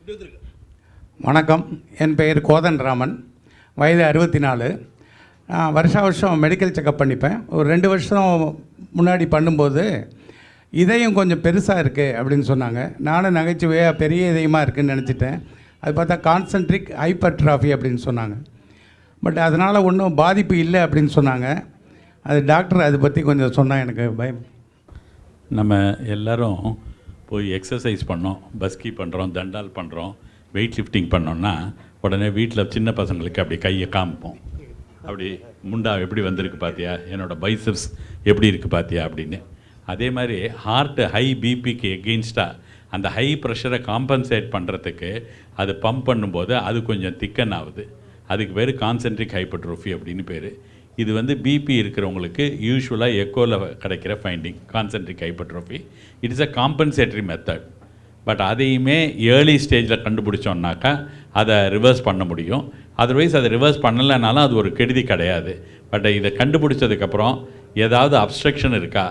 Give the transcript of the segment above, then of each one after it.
வணக்கம், என் பெயர் கோதன்ராமன், வயது 64. வருஷம் மெடிக்கல் செக்கப் பண்ணிப்பேன். ஒரு 2 வருஷம் முன்னாடி பண்ணும்போது இதயம் கொஞ்சம் பெருசாக இருக்குது அப்படின்னு சொன்னாங்க. நானும் நகைச்சுவையாக பெரிய இதயமாக இருக்குதுன்னு நினச்சிட்டேன். அது பார்த்தா கான்சென்ட்ரிக் ஹைப்பர்ட்ராஃபி அப்படின்னு சொன்னாங்க. பட் அதனால் ஒன்றும் பாதிப்பு இல்லை அப்படின்னு சொன்னாங்க. அது டாக்டர் அதை பற்றி கொஞ்சம் சொன்னால் எனக்கு பயம். நம்ம எல்லோரும் போய் எக்ஸசைஸ் பண்ணோம், பஸ்கி பண்ணுறோம், தண்டால் பண்ணுறோம், வெயிட் லிஃப்டிங் பண்ணோன்னா உடனே வீட்டில் சின்ன பசங்களுக்கு அப்படி கையை காமிப்போம். அப்படி முண்டா எப்படி வந்திருக்கு பார்த்தியா, என்னோடய பைசப்ஸ் எப்படி இருக்குது பார்த்தியா அப்படின்னு. அதே மாதிரி ஹார்ட்டு ஹை பிபிக்கு எகெயின்ஸ்டாக அந்த ஹை ப்ரெஷரை காம்பன்சேட் பண்ணுறதுக்கு அது பம்ப் பண்ணும்போது அது கொஞ்சம் திக்கன் ஆகுது. அதுக்கு பேர் கான்சென்ட்ரிக் ஹைப்பர்ட்ரோஃபி அப்படின்னு பேர். இது வந்து பிபி இருக்கிறவங்களுக்கு யூஸ்வலாக எக்கோவில் கிடைக்கிற finding concentric hypertrophy. It is a compensatory method. But அதையுமே ஏர்லி ஸ்டேஜில் கண்டுபிடிச்சோன்னாக்கா அதை ரிவர்ஸ் பண்ண முடியும். அதர்வைஸ் அதை ரிவர்ஸ் பண்ணலைனாலும் அது ஒரு கெடுதி கிடையாது. பட் இதை கண்டுபிடிச்சதுக்கப்புறம் ஏதாவது அப்ஸ்ட்ரக்ஷன் இருக்கா,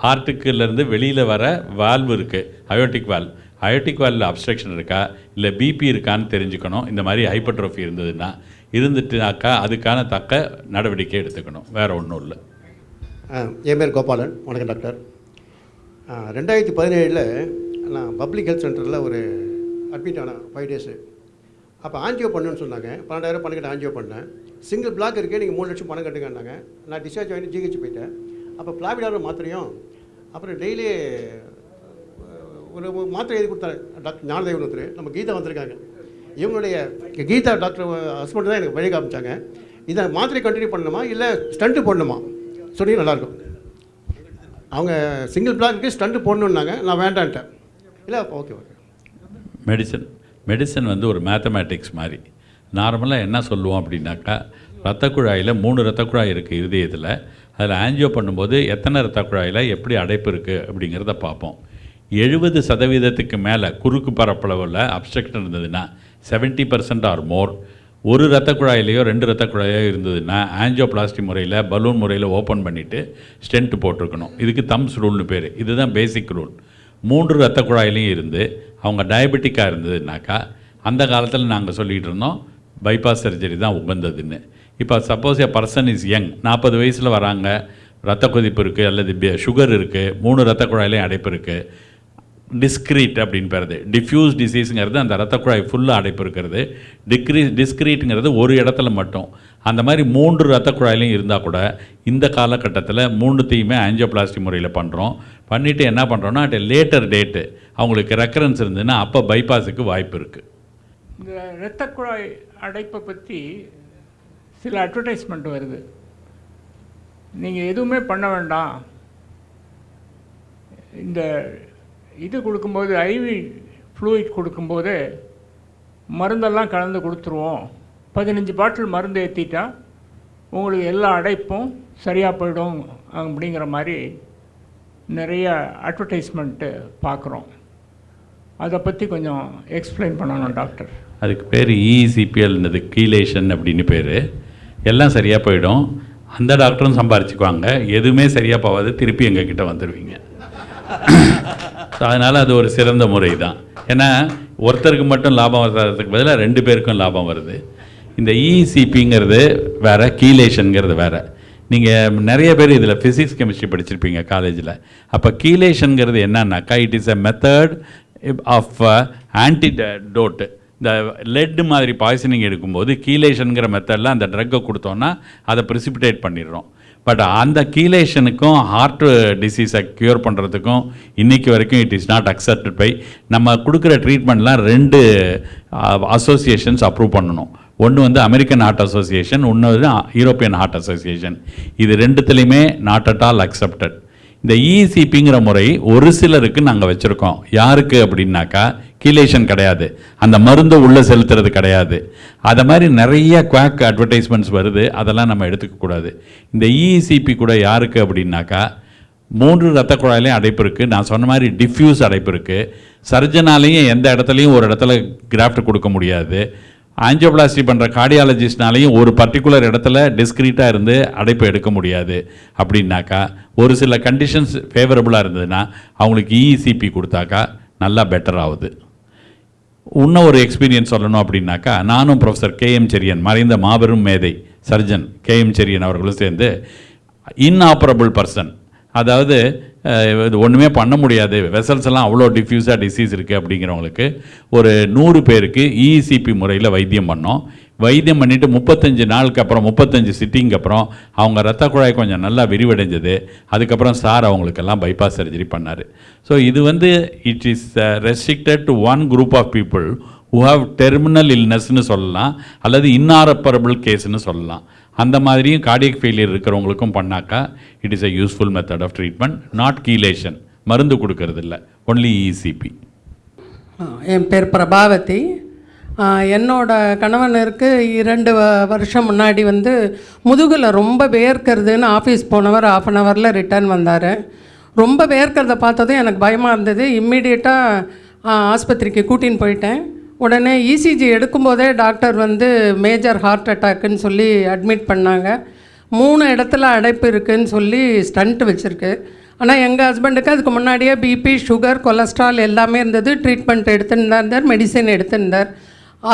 ஹார்ட்டுக்குலேருந்து வெளியில் வர வால்வு இருக்குது, அயோட்டிக் வால்வ், அயோட்டிக் வால்வில் அப்ஸ்ட்ரக்ஷன் இருக்கா இல்லை பிபி இருக்கான்னு தெரிஞ்சுக்கணும். இந்த மாதிரி ஹைப்பர்ட்ரோஃபி இருந்துட்டுனாக்கா அதுக்கான தக்க நடவடிக்கை எடுத்துக்கணும், வேறு ஒன்றும் இல்லை. என் பேர் கோபாலன். வணக்கம் டாக்டர். 2017 நான் பப்ளிக் ஹெல்த் சென்டரில் ஒரு அட்மிட் ஆனேன் 5 டேஸு. அப்போ ஆஞ்சியோ பண்ணுன்னு சொன்னாங்க. 12,000 பணம் கட்ட ஆஞ்சியோ பண்ணேன். சிங்கிள் பிளாக் இருக்கே, நீங்கள் 3 லட்சம் பணம் கட்டுங்கன்னாங்க. நான் டிஸ்சார்ஜ் ஆகிட்டு ஜிஹெச் போயிட்டேன். அப்போ பிளாவிடார் மாத்திரையும் அப்புறம் டெய்லி ஒரு மாத்திரை எழுதி கொடுத்தாரு டாக்டர் ஞானதேவன் ஒருத்தர். நம்ம கீதா வந்திருக்காங்க. இவங்களுடைய கீதா டாக்டர் ஹஸ்பண்ட் தான் எனக்கு வழி காமிச்சாங்க. இதை மாத்திரை கண்டினியூ பண்ணணுமா இல்லை ஸ்டண்ட்டு போடணுமா சொல்லி நல்லாயிருக்கும். அவங்க சிங்கிள் பிளாக்கு ஸ்டண்ட்டு போடணுன்னாங்க. நான் வேண்டான்ட்டேன். இல்லை ஓகே ஓகே. மெடிசன் வந்து ஒரு மேத்தமேட்டிக்ஸ் மாதிரி. நார்மலாக என்ன சொல்லுவோம் அப்படின்னாக்கா, ரத்த குழாயில் 3 ரத்த குழாய் இருக்குது இருதயத்தில். அதில் ஆஞ்சியோ பண்ணும்போது எத்தனை ரத்த குழாயில் எப்படி அடைப்பு இருக்குது அப்படிங்கிறத பார்ப்போம். 70% மேலே குறுக்கு பரப்பளவில் அப்ஸ்ட்ரக்ஷன் இருந்ததுன்னா 70% ஆர் மோர், ஒரு ரத்த குழாயிலையோ 2 ரத்த குழாயோ இருந்ததுன்னா ஆஞ்சியோபிளாஸ்டி முறையில் பலூன் முறையில் ஓப்பன் பண்ணிவிட்டு ஸ்டென்ட் போட்டிருக்கணும். இதுக்கு தம்ஸ் ரூல்னு பேர். இதுதான் பேசிக் ரூல். 3 ரத்த குழாயிலையும் இருந்து அவங்க டயபெட்டிக்காக இருந்ததுனாக்கா அந்த காலத்தில் நாங்கள் சொல்லிகிட்டு இருந்தோம் பைபாஸ் சர்ஜரி தான் உகந்ததுன்னு. இப்போ suppose a person is young, 40 வயசில் வராங்க, ரத்த கொதிப்பு இருக்குது அல்லது சுகர் இருக்குது, 3 ரத்த குழாயிலையும் அடைப்பு இருக்குது, டிஸ்க்ரீட் அப்படின்னு பேருது. டிஃப்யூஸ் டிசீஸுங்கிறது அந்த ரத்த குழாய் ஃபுல்லாக அடைப்பு இருக்கிறது. டிஸ்க்ரீட்டுங்கிறது ஒரு இடத்துல மட்டும். அந்த மாதிரி 3 ரத்த குழாயிலையும் இருந்தால் கூட இந்த காலகட்டத்தில் 3த்தையுமே ஆஞ்சியோபிளாஸ்டி முறையில் பண்ணுறோம். பண்ணிவிட்டு என்ன பண்ணுறோன்னா அட் லேட்டர் டேட்டு அவங்களுக்கு ரெக்கரன்ஸ் இருந்ததுன்னா அப்போ பைபாஸுக்கு வாய்ப்பு இருக்குது. இந்த இரத்த குழாய் அடைப்பை பற்றி சில அட்வர்டைஸ்மெண்ட் வருது. நீங்கள் எதுவுமே பண்ண வேண்டாம், இந்த இது கொடுக்கும்போது ஐவி ஃப்ளூயிட் கொடுக்கும்போது மருந்தெல்லாம் கலந்து கொடுத்துருவோம், 15 பாட்டில் மருந்து ஏற்றிட்டா உங்களுக்கு எல்லா அடைப்பும் சரியாக போயிடும் அப்படிங்கிற மாதிரி நிறைய அட்வர்டைஸ்மெண்ட்டு பார்க்குறோம். அதை பற்றி கொஞ்சம் எக்ஸ்பிளைன் பண்ணணும் டாக்டர். அதுக்கு பேர் இசிபிஎல்னது கீலேஷன் அப்படின்னு பேர். எல்லாம் சரியாக போயிடும், அந்த டாக்டரும் சம்பாரிச்சுக்குவாங்க. எதுவுமே சரியாக போகாது, திருப்பி எங்ககிட்ட வந்துடுவீங்க. அதனால் அது ஒரு சிறந்த முறை தான். ஏன்னா ஒருத்தருக்கு மட்டும் லாபம் வர்றதுக்கு பதிலாக 2 பேருக்கும் லாபம் வருது. இந்த இசிபிங்கிறது வேறு, கீலேஷனுங்கிறது வேறு. நீங்கள் நிறைய பேர் இதில் ஃபிசிக்ஸ் கெமிஸ்ட்ரி படிச்சிருப்பீங்க காலேஜில். அப்போ கீலேஷனுங்கிறது என்னன்னாக்கா, it is a method of antidote. இந்த லெட் மாதிரி பாய்சனிங் எடுக்கும்போது கீலேஷனுங்கிற மெத்தடில் அந்த ட்ரக்கை கொடுத்தோன்னா அதை ப்ரிசிபிடேட் பண்ணிடுறோம். பட் அந்த கீலேஷனுக்கும் ஹார்ட் டிசீஸை க்யூர் பண்ணுறதுக்கும் இன்றைக்கி வரைக்கும் it is not accepted by. நம்ம கொடுக்குற ட்ரீட்மெண்ட்லாம் 2 அசோசியேஷன்ஸ் அப்ரூவ் பண்ணணும். ஒன்று வந்து அமெரிக்கன் ஹார்ட் அசோசியேஷன், இன்னொன்று யூரோப்பியன் ஹார்ட் அசோசியேஷன். இது 2த்துலேயுமே நாட் அட் ஆல் அக்செப்டட். இந்த இசிபிங்கிற முறை ஒரு சிலருக்கு நாங்கள் வச்சுருக்கோம். யாருக்கு அப்படின்னாக்கா, கீலேஷன் கிடையாது, அந்த மருந்தை உள்ளே செலுத்துறது கிடையாது. அதை மாதிரி நிறைய குவாக் அட்வர்டைஸ்மெண்ட்ஸ் வருது, அதெல்லாம் நம்ம எடுத்துக்கக்கூடாது. இந்த இசிபி கூட யாருக்கு அப்படின்னாக்கா, 3 ரத்த குழாயிலையும் அடைப்பு இருக்குது. நான் சொன்ன மாதிரி டிஃப்யூஸ் அடைப்பு இருக்குது. சர்ஜனாலையும் எந்த இடத்துலையும் ஒரு இடத்துல கிராஃப்ட் கொடுக்க முடியாது. ஆஞ்சியோபிளாஸ்டி பண்ணுற கார்டியாலஜிஸ்ட்னாலையும் ஒரு பர்டிகுலர் இடத்துல டிஸ்க்ரீட்டாக இருந்து அடைப்பு எடுக்க முடியாது. அப்படின்னாக்கா ஒரு சில கண்டிஷன்ஸ் ஃபேவரபுளாக இருந்ததுன்னா அவங்களுக்கு இசிபி கொடுத்தாக்கா நல்லா பெட்டர் ஆகுது. இன்னும் ஒரு எக்ஸ்பீரியன்ஸ் சொல்லணும் அப்படின்னாக்கா, நானும் ப்ரொஃபஸர் கேஎம் செரியன், மறைந்த மாபெரும் மேதை சர்ஜன் கேஎம் செரியன் அவர்களும் சேர்ந்து இன்ஆப்பரபிள் பர்சன், அதாவது இது ஒன்றுமே பண்ண முடியாது, வெசல்ஸ் எல்லாம் அவ்வளோ டிஃப்யூஸாக டிசீஸ் இருக்குது அப்படிங்கிறவங்களுக்கு ஒரு 100 பேருக்கு இசிபி முறையில் வைத்தியம் பண்ணோம். வைத்தியம் பண்ணிவிட்டு 35 நாளுக்கு அப்புறம் 35 சிட்டிங்க்கு அப்புறம் அவங்க ரத்த குழாய் கொஞ்சம் நல்லா விரிவடைஞ்சது. அதுக்கப்புறம் சார் அவங்களுக்கெல்லாம் பைபாஸ் சர்ஜரி பண்ணார். ஸோ இது வந்து it is restricted to one group of people who have terminal illnessன்னு சொல்லலாம், அல்லது இன்னாரப்பரபிள் கேஸ்ன்னு சொல்லலாம். அந்த மாதிரியும் கார்டியக் ஃபெயிலியர் இருக்கிறவங்களுக்கும் பண்ணாக்கா it is a useful method of treatment, not chelation, மருந்து கொடுக்கறது இல்லை, ஒன்லி இசிபி. என் பேர் பிரபாவதி. என்னோட கணவனருக்கு 2 வருஷம் முன்னாடி வந்து முதுகில் ரொம்ப வேர்க்கிறதுன்னு ஆஃபீஸ் போனவர் 1/2 ஹவரில் ரிட்டர்ன் வந்தார். ரொம்ப வேர்க்கிறத பார்த்ததும் எனக்கு பயமாக இருந்தது. இம்மிடியட்டாக ஆஸ்பத்திரிக்கு கூட்டின்னு போயிட்டேன். உடனே இசிஜி எடுக்கும்போதே டாக்டர் வந்து மேஜர் ஹார்ட் அட்டாக்குன்னு சொல்லி அட்மிட் பண்ணாங்க. 3 இடத்துல அடைப்பு இருக்குதுன்னு சொல்லி ஸ்டண்ட் வச்சுருக்கு. ஆனால் எங்கள் ஹஸ்பண்டுக்கு அதுக்கு முன்னாடியே பிபி, சுகர், கொலஸ்ட்ரால் எல்லாமே இருந்தது. ட்ரீட்மெண்ட் எடுத்துருந்தார், மெடிசன் எடுத்துருந்தார்.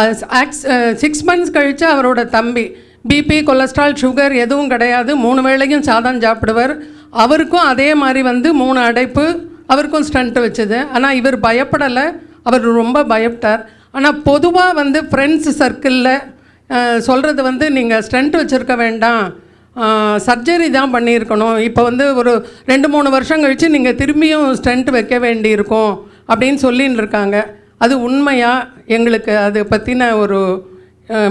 6 months கழித்து அவரோட தம்பி பிபி, கொலஸ்ட்ரால், சுகர் எதுவும் கிடையாது, 3 வேளையும் சாதம் சாப்பிடுவார். அவருக்கும் அதே மாதிரி வந்து 3 அடைப்பு, அவருக்கும் ஸ்டண்ட் வச்சுது. ஆனால் இவர் பயப்படலை, அவர் ரொம்ப பயப்பட்டார். ஆனால் பொதுவாக வந்து ஃப்ரெண்ட்ஸ் சர்க்கிளில் சொல்கிறது வந்து நீங்கள் ஸ்டண்ட் வச்சுருக்க வேண்டாம், சர்ஜரி தான் பண்ணியிருக்கணும், இப்போ வந்து ஒரு 2-3 வருஷம் கழித்து நீங்கள் திரும்பியும் ஸ்டண்ட் வைக்க வேண்டியிருக்கும் அப்படின்னு சொல்லின்னு இருக்காங்க. அது உண்மையாக எங்களுக்கு அதை பற்றின ஒரு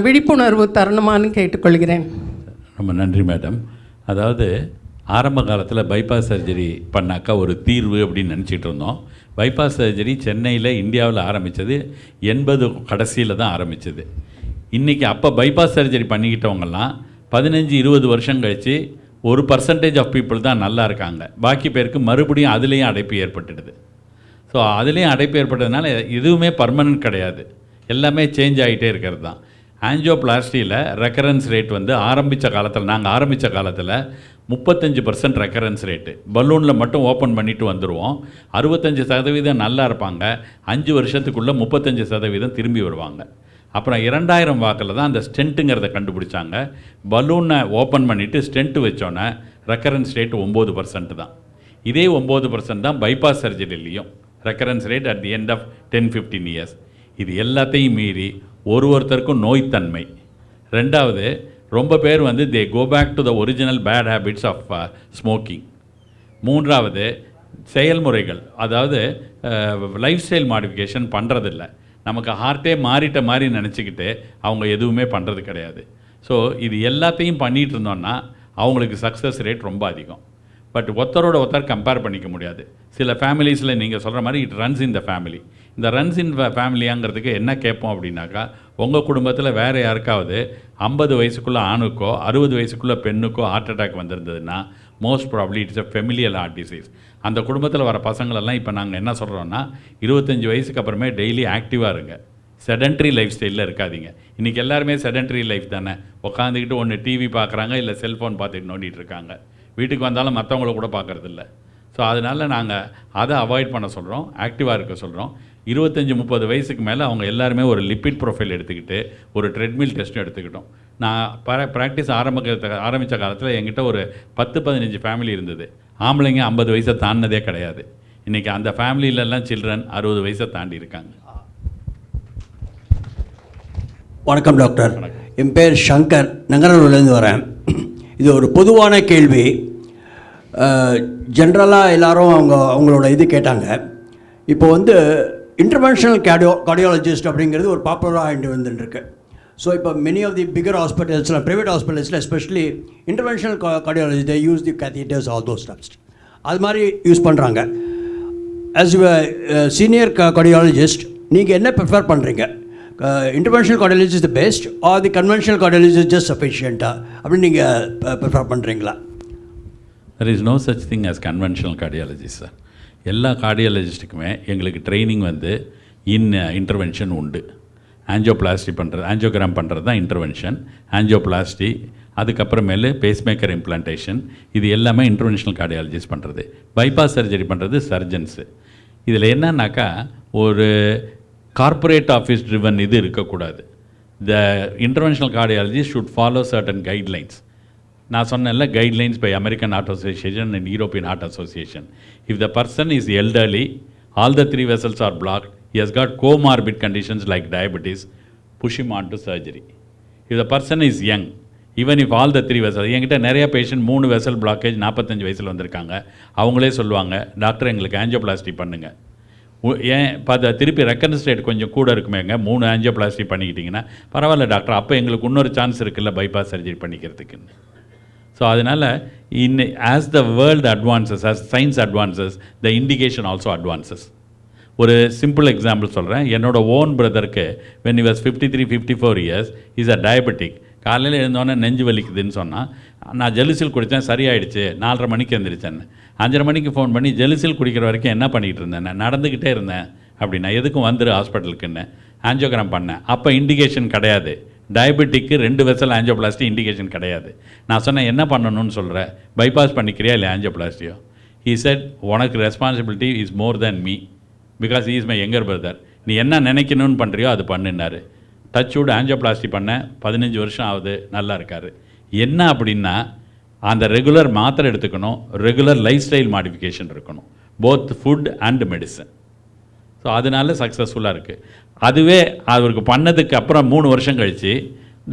விழிப்புணர்வு தரணுமான்னு கேட்டுக்கொள்கிறேன். ரொம்ப நன்றி மேடம். அதாவது ஆரம்ப காலத்தில் பைபாஸ் சர்ஜரி பண்ணாக்கா ஒரு தீர்வு அப்படின்னு நினச்சிட்டு இருந்தோம். பைபாஸ் சர்ஜரி சென்னையில், இந்தியாவில் ஆரம்பித்தது 80 கடைசியில் தான் ஆரம்பித்தது. இன்றைக்கி அப்போ பைபாஸ் சர்ஜரி பண்ணிக்கிட்டவங்கெல்லாம் 15-20 வருஷம் கழித்து 1% ஆஃப் பீப்புள் தான் நல்லா இருக்காங்க, பாக்கி பேருக்கு மறுபடியும் அதுலேயும் அடைப்பு ஏற்பட்டுடுது. ஸோ அதுலேயும் அடைப்பு ஏற்பட்டதுனால எதுவுமே பர்மனன்ட் கிடையாது, எல்லாமே சேஞ்ச் ஆகிட்டே இருக்கிறது தான். ஆஞ்சியோபிளாஸ்டியில் ரெக்கரன்ஸ் ரேட் வந்து நாங்கள் ஆரம்பித்த காலத்தில் 35% ரெக்கரன்ஸ் ரேட்டு. பலூனில் மட்டும் ஓப்பன் பண்ணிவிட்டு வந்துடுவோம். 65% நல்லா இருப்பாங்க, 5 வருஷத்துக்குள்ளே 35% திரும்பி வருவாங்க. அப்புறம் 2000 வாக்கில் தான் அந்த ஸ்டென்ட்டுங்கிறத கண்டுபிடிச்சாங்க. பலூனை ஓப்பன் பண்ணிவிட்டு ஸ்டென்ட்டு வச்சோன்னே ரெக்கரன்ஸ் ரேட் 9% தான். இதே 9% தான் பைபாஸ் சர்ஜரிலையும் recurrence rate at the end of 10-15 years. இது எல்லாத்தையும் மீறி ஒருத்தருக்கும் நோய்த்தன்மை. ரெண்டாவது, ரொம்ப பேர் வந்து they go back to the original bad habits of smoking. மூன்றாவது, செயல்முறைகள், அதாவது லைஃப் ஸ்டைல் மாடிஃபிகேஷன் பண்ணுறதில்ல. நமக்கு ஹார்ட்டே மாறிட்ட மாதிரி நினச்சிக்கிட்டு அவங்க எதுவுமே பண்ணுறது கிடையாது. ஸோ இது எல்லாத்தையும் பண்ணிகிட்டு இருந்தோன்னா அவங்களுக்கு சக்ஸஸ் ரேட் ரொம்ப அதிகம். பட் ஒருத்தர் கம்பேர் பண்ணிக்க முடியாது. சில ஃபேமிலிஸில் நீங்கள் சொல்கிற மாதிரி it runs in the family. இந்த ரன்ஸ் இன் ஃபேமிலியாங்கிறதுக்கு என்ன கேட்போம் அப்படின்னாக்கா, உங்கள் குடும்பத்தில் வேறு யாருக்காவது 50 வயசுக்குள்ளே ஆணுக்கோ 60 வயசுக்குள்ளே பெண்ணுக்கோ ஹார்ட் அட்டாக் வந்திருந்ததுன்னா most probably it's a familial heart disease. அந்த குடும்பத்தில் வர பசங்களெல்லாம் இப்போ நாங்கள் என்ன சொல்கிறோன்னா, 25 வயசுக்கு அப்புறமே டெய்லி ஆக்டிவாக இருங்க, செடன்ட்ரி லைஃப் ஸ்டைலில் இருக்காதீங்க. இன்றைக்கி எல்லாருமே செடன்ட்ரி லைஃப் தானே, உட்காந்துக்கிட்டு ஒன்று டிவி பார்க்குறாங்க, இல்லை செல்ஃபோன் பார்த்துட்டு நோண்டிகிட்டு இருக்காங்க, வீட்டுக்கு வந்தாலும் மற்றவங்கள கூட பார்க்குறதில்ல. ஸோ அதனால் நாங்கள் அதை அவாய்ட் பண்ண சொல்கிறோம், ஆக்டிவாக இருக்க சொல்கிறோம். 25-30 வயசுக்கு மேலே அவங்க எல்லாருமே ஒரு லிப்பிட் ப்ரொஃபைல் எடுத்துக்கிட்டு ஒரு ட்ரெட்மில் டெஸ்ட்டும் எடுத்துக்கிட்டோம். நான் ப்ராக்டிஸ் ஆரம்பித்த காலத்தில் என்கிட்ட ஒரு 10-15 ஃபேமிலி இருந்தது. ஆம்பளைங்க 50 வயசை தாண்டினதே கிடையாது. இன்றைக்கி அந்த ஃபேமிலியிலலாம் சில்ட்ரன் 60 வயசை தாண்டி இருக்காங்க. வணக்கம் டாக்டர். என் பேர் சங்கர், நங்கநல்லூர்லேருந்து வரேன். இது ஒரு பொதுவான கேள்வி. ஜென்ரலாக எல்லாரும் அவங்களோட இது கேட்டாங்க. இப்போ வந்து இன்டர்வென்ஷனல் கார்டியாலஜிஸ்ட் அப்படிங்கிறது ஒரு பாப்புலராக ஆகிட்டு வந்துட்டுருக்கு. ஸோ இப்போ மெனி ஆஃப் தி பிகர் ஹாஸ்பிட்டல்ஸில், ப்ரைவேட் ஹாஸ்பிட்டல்ஸில் especially interventional cardiology they use the catheters, all those stubs, அது மாதிரி யூஸ் பண்ணுறாங்க. ஆஸ் யூ சீனியர் கார்டியாலஜிஸ்ட் நீங்கள் என்ன ப்ரிஃபர் பண்ணுறீங்க? Interventional cardiology is the best or the conventional cardiology is just சஃபிஷியண்ட்டாக அப்படின்னு நீங்கள் ப்ரிஃபர் பண்ணுறீங்களா? There is no such thing as conventional cardiology, sir. எல்லா கார்டியாலஜிஸ்ட்டுக்குமே எங்களுக்கு ட்ரைனிங் வந்து இன்டர்வென்ஷன் உண்டு. ஆஞ்சியோகிராம் பண்ணுறது தான் இன்டர்வென்ஷன். ஆஞ்சியோபிளாஸ்டி, அதுக்கப்புறமேலு பேஸ்மேக்கர் இம்ப்ளான்டேஷன், இது எல்லாமே இன்டர்வென்ஷனல் கார்டியாலஜிஸ்ட் பண்ணுறது. பைபாஸ் சர்ஜரி பண்ணுறது சர்ஜன்ஸு. இதில் என்னன்னாக்கா, ஒரு கார்ப்பரேட் ஆஃபீஸ் ட்ரிவன் இது இருக்கக்கூடாது. The interventional cardiology should follow certain guidelines. நான் சொன்னேன்ல, guidelines by American heart Association and European heart Association. If the person is elderly, all the 3 vessels are blocked, he has got comorbid conditions like diabetes, push him on to surgery. If the person is young, even if all the 3 vessels, என்கிட்ட நிறைய patient 3 vessel blockage 45 வயசில் வந்திருக்காங்க. அவங்களே சொல்லுவாங்க, doctor எங்களுக்கு angioplasty பண்ணுங்க. ஏன் பார்த்து திருப்பி ரெக்கரன்ஸ் ரேட் கொஞ்சம் கூட இருக்குமேங்க, 3 ஆஞ்சியோபிளாஸ்டி பண்ணிக்கிட்டிங்கன்னா பரவாயில்ல டாக்டர், அப்போ எங்களுக்கு இன்னொரு சான்ஸ் இருக்குல்ல பைபாஸ் சர்ஜரி பண்ணிக்கிறதுக்குன்னு. ஸோ அதனால் as the world advances, as science advances, the indication also advances. ஒரு சிம்பிள் எக்ஸாம்பிள் சொல்கிறேன். என்னோட ஓன் பிரதருக்கு when he was 53-54 years is a diabetic. காலையில் எழுந்தோடனே நெஞ்சு வலிக்குதுன்னு சொன்னால், நான் ஜெலுசில் குடித்தேன், சரியாயிடுச்சு, 4:30 மணிக்கு எழுந்திரிச்சேன்னு. 5:30 மணிக்கு ஃபோன் பண்ணி ஜெலுசில் குடிக்கிற வரைக்கும் என்ன பண்ணிகிட்டு இருந்தேன், நான் நடந்துக்கிட்டே இருந்தேன் அப்படின்னா, எதுக்கும் வந்துரு ஹாஸ்பிட்டலுக்குன்னு ஆஞ்சியோகிராம் பண்ணேன். அப்போ இண்டிகேஷன் கிடையாது. டயபெட்டிக்கு 2 வெசல் ஆஞ்சியோபிளாஸ்டி இண்டிகேஷன் கிடையாது. நான் சொன்னேன், என்ன பண்ணணும்னு சொல்கிறேன், பைபாஸ் பண்ணிக்கிறியா இல்லை ஆஞ்சியோபிளாஸ்டியோ? he said, உனக்கு responsibility is more than me because he is my younger brother. நீ என்ன நினைக்கணும்னு பண்ணுறியோ அது பண்ணுன்னாரு. டச்வுட் ஆஞ்சியோபிளாஸ்டி பண்ண 15 வருஷம் ஆகுது, நல்லா இருக்கார். என்ன அப்படின்னா, அந்த ரெகுலர் மாத்திரை எடுத்துக்கணும், ரெகுலர் லைஃப் ஸ்டைல் மாடிஃபிகேஷன் இருக்கணும், both food and medicine. So அதனால சக்ஸஸ்ஃபுல்லாக இருக்குது. அதுவே அவருக்கு பண்ணதுக்கு அப்புறம் 3 வருஷம் கழித்து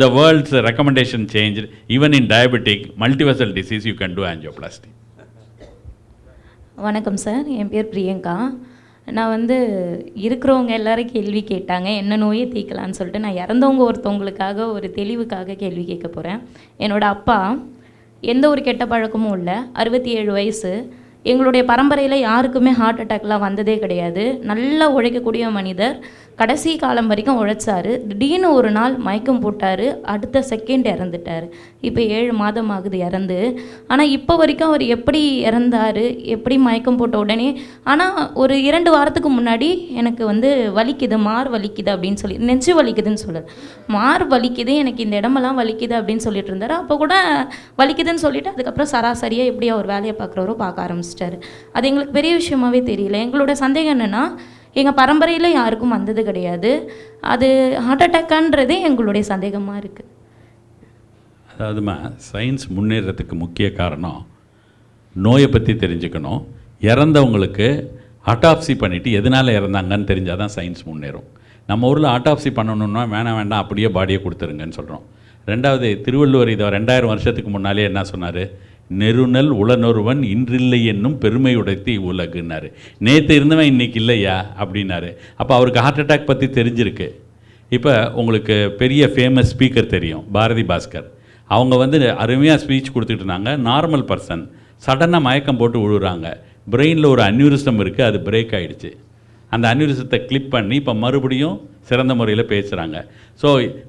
the world's recommendation change. Even in diabetic multivessel disease you can do angioplasty. வணக்கம் சார், என் பேர் பிரியங்கா. நான் இருக்கிறவங்க எல்லாரும் கேள்வி கேட்டாங்க, என்ன நோயை தீர்க்கலான்னு சொல்லிட்டு. நான் இறந்தவங்க ஒருத்தவங்களுக்காக ஒரு தெளிவுக்காக கேள்வி கேட்க போகிறேன். என்னோடய அப்பா எந்த ஒரு கெட்ட பழக்கமும் இல்லை, 67 வயசு. எங்களுடைய பரம்பரையில் யாருக்குமே ஹார்ட் அட்டாக்லாம் வந்ததே கிடையாது. நல்லா உழைக்கக்கூடிய மனிதர். கடைசி காலம் வரைக்கும் உழைச்சார். திடீர்னு ஒரு நாள் மயக்கம் போட்டார், அடுத்த செகண்ட் இறந்துட்டார். இப்போ 7 மாதம் ஆகுது இறந்து. ஆனால் இப்போ வரைக்கும் அவர் எப்படி இறந்தார், எப்படி மயக்கம் போட்ட உடனே, ஆனால் ஒரு 2 வாரத்துக்கு முன்னாடி எனக்கு வலிக்குது, மார் வலிக்குது அப்படின்னு சொல்லி, நெஞ்சு வலிக்குதுன்னு சொல்லுது, மார் வலிக்குது, எனக்கு இந்த இடமெல்லாம் வலிக்குது அப்படின்னு சொல்லிட்டு இருந்தார். அப்போ கூட வலிக்குதுன்னு சொல்லிட்டு அதுக்கப்புறம் சராசரியாக எப்படி அவர் வேலையை பார்க்குறவரோ பார்க்க ஆரம்பிச்சிட்டாரு. அது எங்களுக்கு பெரிய விஷயமாவே தெரியல. எங்களோட சந்தேகம் என்னென்னா, எங்கள் பரம்பரையில் யாருக்கும் வந்தது கிடையாது, அது ஹார்ட் அட்டாக்கான்றதே எங்களுடைய சந்தேகமாக இருக்குது. அதாவதுமா, சயின்ஸ் முன்னேறதுக்கு முக்கிய காரணம் நோயை பற்றி தெரிஞ்சுக்கணும். இறந்தவங்களுக்கு அட்டாப்சி பண்ணிவிட்டு எதனால் இறந்தாங்கன்னு தெரிஞ்சால் தான் சயின்ஸ் முன்னேறும். நம்ம ஊரில் அட்டாப்சி பண்ணணுன்னா வேண்டாம் அப்படியே பாடியை கொடுத்துருங்கன்னு சொல்கிறோம். ரெண்டாவது, திருவள்ளுவர் இதை 2000 வருஷத்துக்கு முன்னாலே என்ன சொன்னார், நெருநல் உளனொருவன் இன்றில்லை என்னும் பெருமை உடைத்து உலகுன்னாரு. நேற்று இருந்தவன் இன்றைக்கி இல்லையா அப்படின்னாரு. அப்போ அவருக்கு ஹார்ட் அட்டாக் பற்றி தெரிஞ்சிருக்கு. இப்போ உங்களுக்கு பெரிய ஃபேமஸ் ஸ்பீக்கர் தெரியும், பாரதி பாஸ்கர். அவங்க அருமையாக ஸ்பீச் கொடுத்துட்டு இருந்தாங்க. நார்மல் பர்சன் சடனாக மயக்கம் போட்டு விழுறாங்க. பிரெயினில் ஒரு அன்யூரிசம் இருக்குது, அது பிரேக் ஆகிடுச்சு. அந்த அன்யூரிசத்தை கிளிப் பண்ணி இப்போ மறுபடியும் சிறந்த முறையில் பேசுகிறாங்க. ஸோ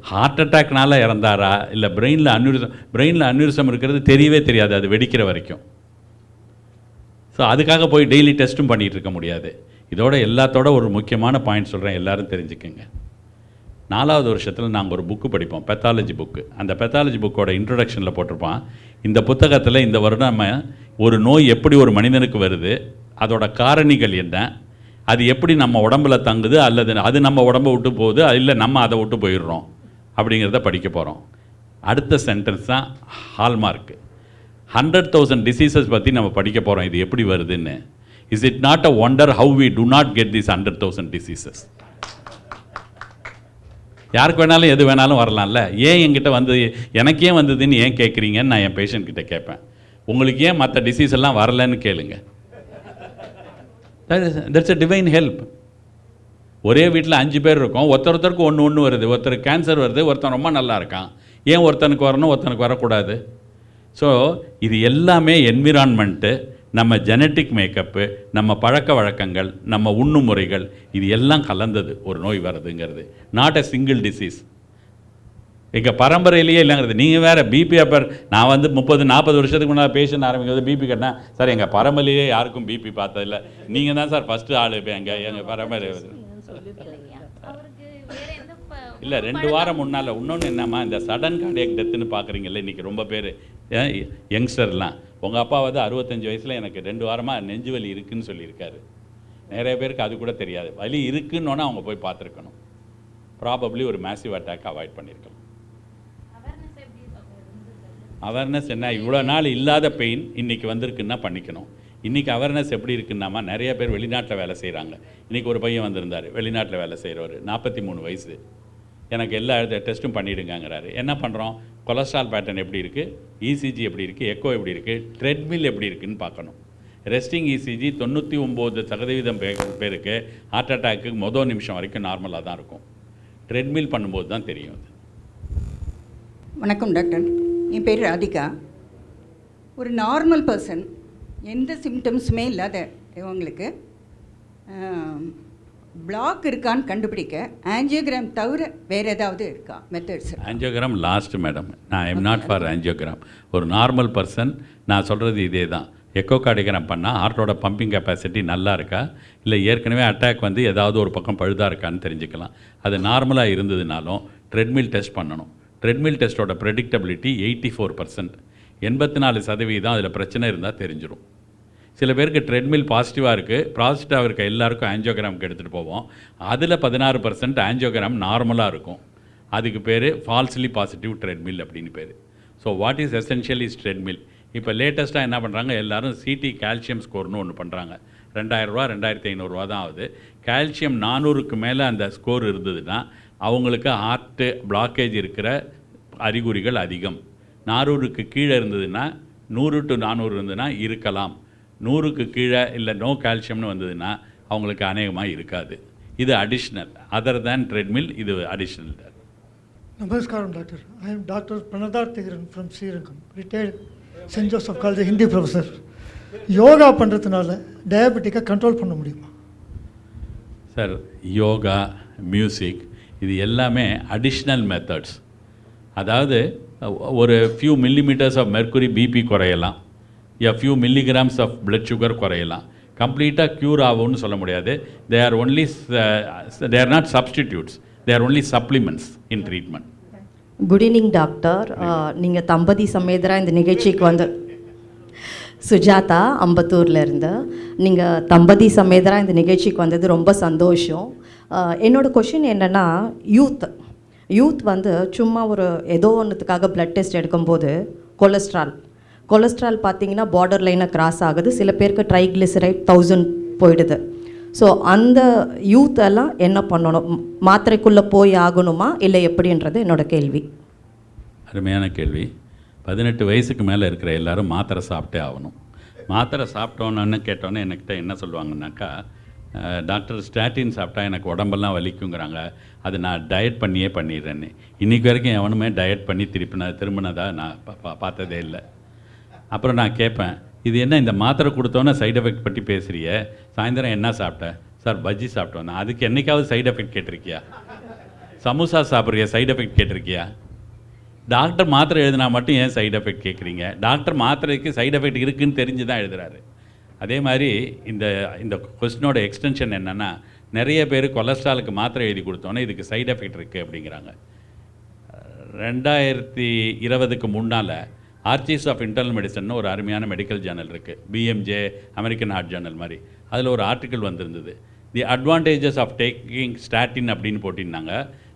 ஹார்ட் அட்டாக்னால இறந்தாரா இல்லை பிரெயினில் அன்யூரிசம் இருக்கிறது தெரியவே தெரியாது, அது வெடிக்கிற வரைக்கும். ஸோ அதுக்காக போய் டெய்லி டெஸ்ட்டும் பண்ணிகிட்டு இருக்க முடியாது. இதோட எல்லாத்தோட ஒரு முக்கியமான பாயிண்ட் சொல்கிறேன், எல்லோரும் தெரிஞ்சுக்கங்க. 4வது வருஷத்தில் நாங்கள் ஒரு புக்கு படிப்போம், பெத்தாலஜி புக்கு. அந்த பெத்தாலஜி புக்கோட இன்ட்ரொடக்ஷனில் போட்டிருப்பான், இந்த புத்தகத்தில் இந்த வருடம் நம்ம ஒரு நோய் எப்படி ஒரு மனிதனுக்கு வருது, அதோட காரணிகள் என்ன, அது எப்படி நம்ம உடம்புல தங்குது, அல்லது அது நம்ம உடம்பை விட்டு போகுது, இல்லை நம்ம அதை விட்டு போயிடுறோம் அப்படிங்கிறத படிக்க போகிறோம். அடுத்த சென்டென்ஸ் தான் ஹால்மார்க்கு. 100,000 டிசீசஸ் பற்றி நம்ம படிக்க போகிறோம், இது எப்படி வருதுன்னு. Is it not a wonder how we do not get this 100,000 diseases? யாருக்கு வேணாலும் எது வேணாலும் வரலாம்ல, ஏன் என்கிட்ட எனக்கு ஏன் வந்ததுன்னு ஏன் கேட்குறீங்கன்னு நான் என் பேஷண்ட் கிட்ட கேட்பேன். உங்களுக்கு ஏன் மற்ற டிசீஸ் எல்லாம் வரலன்னு கேளுங்க. That's a divine help. ஒரே வீட்டில் 5 பேர் இருக்கோம், ஒருத்தருக்கு ஒன்று வருது. ஒருத்தருக்கு கேன்சர் வருது, ஒருத்தன் ரொம்ப நல்லா இருக்கான். ஏன் ஒருத்தனுக்கு வரணும் ஒருத்தனுக்கு வரக்கூடாது? ஸோ இது எல்லாமே என்விரான்மெண்ட்டு, நம்ம ஜெனட்டிக் மேக்கப்பு, நம்ம பழக்க வழக்கங்கள், நம்ம உண்ணும் முறைகள், இது எல்லாம் கலந்தது ஒரு நோய் வருதுங்கிறது. Not a single disease. எங்கள் பரம்பரையிலேயே இல்லைங்கிறது. நீங்கள் வேறு பிபி அப்பர், நான் 30-40 வருஷத்துக்கு முன்னாடி பேஷண்ட் ஆரம்பிக்கிறது பிபி கட்டினேன் சார். எங்கள் பரம்பரையிலேயே யாருக்கும் பிபி பார்த்ததில்லை, நீங்கள் தான் சார் ஃபஸ்ட்டு ஆள். இப்போ எங்கள் பரம்பரை இல்லை. 2 வாரம் முன்னால் இன்னொன்று என்னம்மா, இந்த சடன் கார்டியக் டெத்துன்னு பார்க்குறீங்கல்ல, இன்றைக்கி ரொம்ப பேர் யங்ஸ்டர்லாம். உங்கள் அப்பா 65 வயசில் எனக்கு 2 வாரமாக நெஞ்சு வலி இருக்குதுன்னு சொல்லியிருக்காரு. நிறைய பேருக்கு அது கூட தெரியாது. வலி இருக்குன்னொன்னே அவங்க போய் பார்த்துருக்கணும். ப்ராபப்ளி ஒரு மேசிவ் அட்டாக் அவாய்ட் பண்ணியிருக்கலாம். அவேர்னஸ் என்ன, இவ்வளோ நாள் இல்லாத பெயின் இன்றைக்கி வந்திருக்குன்னா பண்ணிக்கணும். இன்றைக்கி அவேர்னஸ் எப்படி இருக்குன்னாமா, நிறைய பேர் வெளிநாட்டில் வேலை செய்கிறாங்க. இன்றைக்கி ஒரு பையன் வந்திருந்தார், வெளிநாட்டில் வேலை செய்கிறவர், 43 வயசு. எனக்கு எல்லா டெஸ்ட்டும் பண்ணிவிடுங்கிறாரு. என்ன பண்ணுறோம், கொலஸ்ட்ரால் பேட்டர்ன் எப்படி இருக்குது, இசிஜி எப்படி இருக்குது, எக்கோ எப்படி இருக்குது, ட்ரெட்மில் எப்படி இருக்குதுன்னு பார்க்கணும். ரெஸ்டிங் இசிஜி 99% பேருக்கு ஹார்ட் அட்டாக்கு மொதல் நிமிஷம் வரைக்கும் நார்மலாக தான் இருக்கும். ட்ரெட்மில் பண்ணும்போது தான் தெரியும் அது. வணக்கம் டாக்டர், என் பேர் ராதிகா. ஒரு நார்மல் பர்சன், எந்த சிம்டம்ஸுமே இல்லாத இவங்களுக்கு பிளாக் இருக்கான்னு கண்டுபிடிக்க ஆஞ்சியோகிராம் தவிர வேறு ஏதாவது இருக்கா மெத்தட்ஸ்? ஆஞ்சியோகிராம் லாஸ்ட் மேடம், நான் ஐம் நாட் ஃபார் ஆஞ்சியோகிராம். ஒரு நார்மல் பர்சன் நான் சொல்கிறது இதே தான். எக்கோ கார்டியோகிராம் பண்ணால் ஹார்ட்டோட பம்பிங் கெப்பாசிட்டி நல்லா இருக்கா, இல்லை ஏற்கனவே அட்டாக் வந்து ஏதாவது ஒரு பக்கம் பழுதாக இருக்கான்னு தெரிஞ்சுக்கலாம். அது நார்மலாக இருந்ததுனாலும் ட்ரெட்மில் டெஸ்ட் பண்ணணும். ட்ரெட்மில் டெஸ்ட்டோட ப்ரெடிக்டபிலிட்டி 84%. 84% அதில் பிரச்சனை இருந்தால் தெரிஞ்சிடும். சில பேருக்கு ட்ரெட்மில் பாசிட்டிவாக இருக்குது, பாசிட்டிவாக இருக்க எல்லாருக்கும் ஆஞ்சியோகிராமுக்கு எடுத்துகிட்டு போவோம். அதில் 16% ஆஞ்சியோகிராம் நார்மலாக இருக்கும். அதுக்கு பேர் ஃபால்ஸ்லி பாசிட்டிவ் ட்ரெட்மில் அப்படின்னு பேர். So what is essential is treadmill. இப்போ லேட்டஸ்ட்டாக என்ன பண்ணுறாங்க, எல்லோரும் சிடி கால்சியம் ஸ்கோர்னு ஒன்று பண்ணுறாங்க. 2000 ரூபா 2500 தான் ஆகுது. கால்சியம் 400க்கு மேலே அந்த ஸ்கோர் இருந்ததுன்னா அவங்களுக்கு ஹார்ட்டு பிளாக்கேஜ் இருக்கிற அறிகுறிகள் அதிகம். 400க்கு கீழே இருந்ததுன்னா, 100 to 400 இருந்ததுன்னா இருக்கலாம். 100க்கு கீழே இல்லை நோ கால்சியம்னு வந்ததுன்னா அவங்களுக்கு அநேகமாக இருக்காது. இது அடிஷ்னல், அதர் தேன் ட்ரெட்மில், இது additional. Namaskaram, Doctor. I am Dr. Pranadar Thigaran from Srirangam, retired St. Joseph College Hindi professor. Yoga பண்ணுறதுனால டயபெட்டிக்கை கண்ட்ரோல் பண்ண முடியுமா? சார், யோகா, மியூசிக் இது எல்லாமே அடிஷ்னல் மெத்தட்ஸ். அதாவது ஒரு few millimetres of mercury BP குறையலாம், few milligrams of blood sugar குறையலாம். கம்ப்ளீட்டாக க்யூர் ஆகும்னு சொல்ல முடியாது. They are not substitutes, they are only supplements in treatment. Good evening doctor. நீங்கள் தம்பதி சமேதரா இந்த நிகழ்ச்சிக்கு வந்து சுஜாதா அம்பத்தூர்லேருந்து நீங்கள் தம்பதி சமேதரா இந்த நிகழ்ச்சிக்கு வந்தது ரொம்ப சந்தோஷம். என்னோடய கொஷின் என்னென்னா, யூத் வந்து சும்மா ஒரு ஏதோ ஒன்றுத்துக்காக பிளட் டெஸ்ட் எடுக்கும்போது கொலஸ்ட்ரால் பார்த்தீங்கன்னா பார்டர் லைனை கிராஸ் ஆகுது. சில பேருக்கு ட்ரைக்ளிசரைட் 1000 போயிடுது. ஸோ அந்த யூத் எல்லாம் என்ன பண்ணணும், மாத்திரைக்குள்ளே போய் ஆகணுமா இல்லை எப்படின்றது என்னோட கேள்வி. அருமையான கேள்வி. 18 வயசுக்கு மேலே இருக்கிற எல்லாரும் மாத்திரை சாப்பிட்டே ஆகணும். மாத்திரை சாப்பிட்டோன்னு கேட்டோன்னே என்கிட்ட என்ன சொல்லுவாங்கன்னாக்கா, டாக்டர் ஸ்டாட்டின் சாப்பிட்டா எனக்கு உடம்பெல்லாம் வலிக்குங்கிறாங்க, அது நான் டயட் பண்ணியே பண்ணிடுறேன்னு. இன்றைக்கி வரைக்கும் எவனுமே டயட் பண்ணி திரும்பினதாக நான் பார்த்ததே இல்லை. அப்புறம் நான் கேட்பேன், இது என்ன இந்த மாத்திரை கொடுத்தோன்னே சைடு எஃபெக்ட் பற்றி பேசுகிறிய, சாயந்தரம் என்ன சாப்பிட்டேன் சார், பஜ்ஜி சாப்பிட்டோன்னா, அதுக்கு என்றைக்காவது சைடு எஃபெக்ட் கேட்டிருக்கியா? சமோசா சாப்பிட்றியா, சைடு எஃபெக்ட் கேட்டிருக்கியா? டாக்டர் மாத்திரை எழுதினா மட்டும் ஏன் சைடு எஃபெக்ட் கேட்குறீங்க? டாக்டர் மாத்திரைக்கு சைடு எஃபெக்ட் இருக்குதுன்னு தெரிஞ்சு தான் எழுதுகிறாரு. அதே மாதிரி இந்த கொஸ்டினோட எக்ஸ்டென்ஷன் என்னென்னா, நிறைய பேர் கொலஸ்ட்ராலுக்கு மாத்திரை எழுதி கொடுத்தோன்னே இதுக்கு சைடு எஃபெக்ட் இருக்குது அப்படிங்கிறாங்க. 2020க்கு முன்னால் ஆர்ச்சிஸ் ஆஃப் இன்டர்னல் மெடிசன் ஒரு அருமையான மெடிக்கல் ஜேர்னல் இருக்குது, பிஎம்ஜே அமெரிக்கன் ஹார்ட் ஜேர்னல் மாதிரி. அதில் ஒரு ஆர்டிக்கல் வந்திருந்தது, the advantages of taking statin அப்படின்னு போட்டிருந்தாங்க.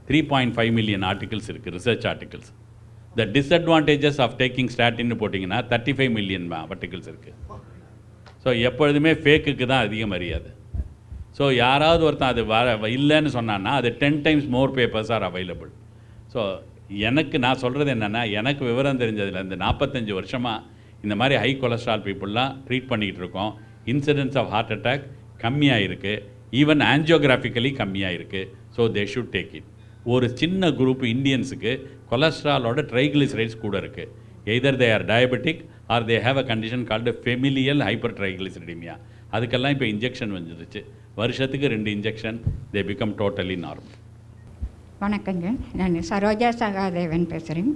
3.5 மில்லியன் ஆர்டிகல்ஸ் இருக்குது, research articles. The disadvantages of taking ஸ்டாட்டின்னு போட்டிங்கன்னா 35 மில்லியன் ஆர்டிகல்ஸ் இருக்குது. ஸோ எப்பொழுதுமே ஃபேக்குக்கு தான் அதிக மரியாதை. ஸோ யாராவது ஒருத்தன் அது இல்லைன்னு சொன்னான்னா அது 10 times more papers are available. So நான் சொல்கிறது என்னென்னா, எனக்கு விவரம் தெரிஞ்சதுலேருந்து 45 வருஷமாக இந்த மாதிரி ஹை கொலஸ்ட்ரால் பீப்புளெலாம் ட்ரீட் பண்ணிக்கிட்டு இருக்கோம். இன்சிடென்ட்ஸ் ஆஃப் ஹார்ட் அட்டாக் கம்மியாக இருக்குது, ஈவன் ஆஞ்சியோகிராஃபிக்கலி கம்மியாக இருக்குது. So they should take it. ஒரு சின்ன குரூப் இந்தியன்ஸுக்கு கொலஸ்ட்ராலோட ட்ரைக்ளிசரைட்ஸ் கூட இருக்குது. Either they are diabetic or they have a condition called familial hypertriglyceridaemia. அதுக்கெல்லாம் இப்போ இன்ஜெக்ஷன் வந்துடுச்சு. வருஷத்துக்கு 2 injection, they become totally normal. வணக்கங்க, நான் சரோஜா சகாதேவன் பேசுகிறேன்.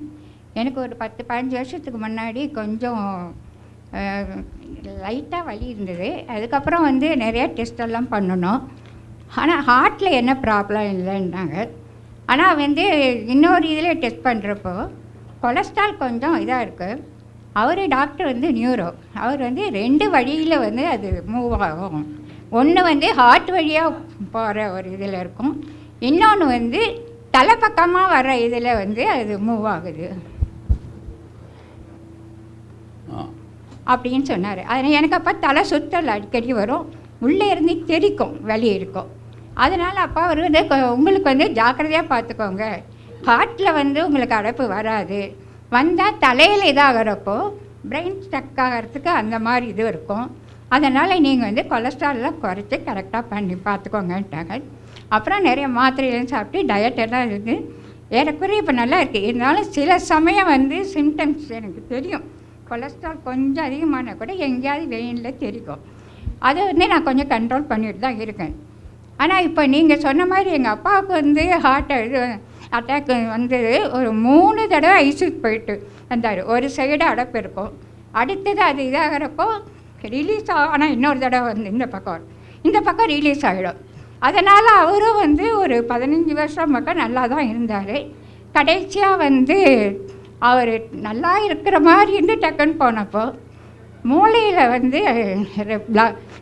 எனக்கு ஒரு 10-15 வருஷத்துக்கு முன்னாடி கொஞ்சம் லைட்டாக வலி இருந்தது. அதுக்கப்புறம் நிறையா டெஸ்டெல்லாம் பண்ணணும். ஆனால் ஹார்ட்டில் என்ன ப்ராப்ளம் இல்லைன்னாங்க. ஆனால் இன்னொரு இதில் டெஸ்ட் பண்ணுறப்போ கொலஸ்ட்ரால் கொஞ்சம் இதாக இருக்குது. டாக்டர் நியூரோ, அவர் 2 வழியில் அது மூவ் ஆகும். ஒன்று வந்து ஹார்ட் வழியாக போகிற ஒரு இதில் இருக்கும், இன்னொன்று வந்து தலைப்பக்கமாக வர இதில் வந்து அது மூவ் ஆகுது அப்படின்னு சொன்னார். அதில் எனக்கு அப்போ தலை சுற்றல் அடிக்கடி வரும், உள்ளே இருந்து தெரிக்கும், வெளியே இருக்கும். அதனால் அப்பா அவர் வந்து உங்களுக்கு வந்து ஜாக்கிரதையாக பார்த்துக்கோங்க, ஹார்ட்டில் வந்து உங்களுக்கு அடைப்பு வராது, வந்தால் தலையில் இதாகிறப்போ பிரெயின் ஸ்டக் ஆகிறதுக்கு அந்த மாதிரி இது இருக்கும், அதனால் நீங்கள் வந்து கொலஸ்ட்ரால்லாம் குறைச்சி கரெக்டாக பண்ணி பார்த்துக்கோங்கன்ட்டாங்க. அப்புறம் நிறைய மாத்திரையெல்லாம் சாப்பிட்டு டயட் எல்லாம் இருக்குது, ஏறக்குறைய இப்போ நல்லா இருக்குது. இருந்தாலும் சில சமயம் வந்து சிம்டம்ஸ் எனக்கு தெரியும், கொலஸ்ட்ரால் கொஞ்சம் அதிகமான கூட எங்கேயாவது வெயினில் தெரியும். அதை வந்து நான் கொஞ்சம் கண்ட்ரோல் பண்ணிட்டு தான் இருக்கேன். ஆனால் இப்போ நீங்கள் சொன்ன மாதிரி எங்கள் அப்பாவுக்கு வந்து ஹார்ட் அட்டாக் வந்து ஒரு 3 தடவை ஐசியூக்கு போயிட்டு வந்தார். ஒரு சைடு அடைப்பு இருக்கும், அடுத்தது அது இதாகிறப்போ ரிலீஸ் ஆகும், ஆனால் இன்னொரு தடவை வந்து இந்த பக்கம் ரிலீஸ் ஆகிடும். அதனால் அவரும் வந்து ஒரு 15 வருஷம் பக்கம் நல்லா தான் இருந்தார். கடைசியாக வந்து அவர் நல்லா இருக்கிற மாதிரி இருந்து டக்குன்னு போனப்போ மூளையில் வந்து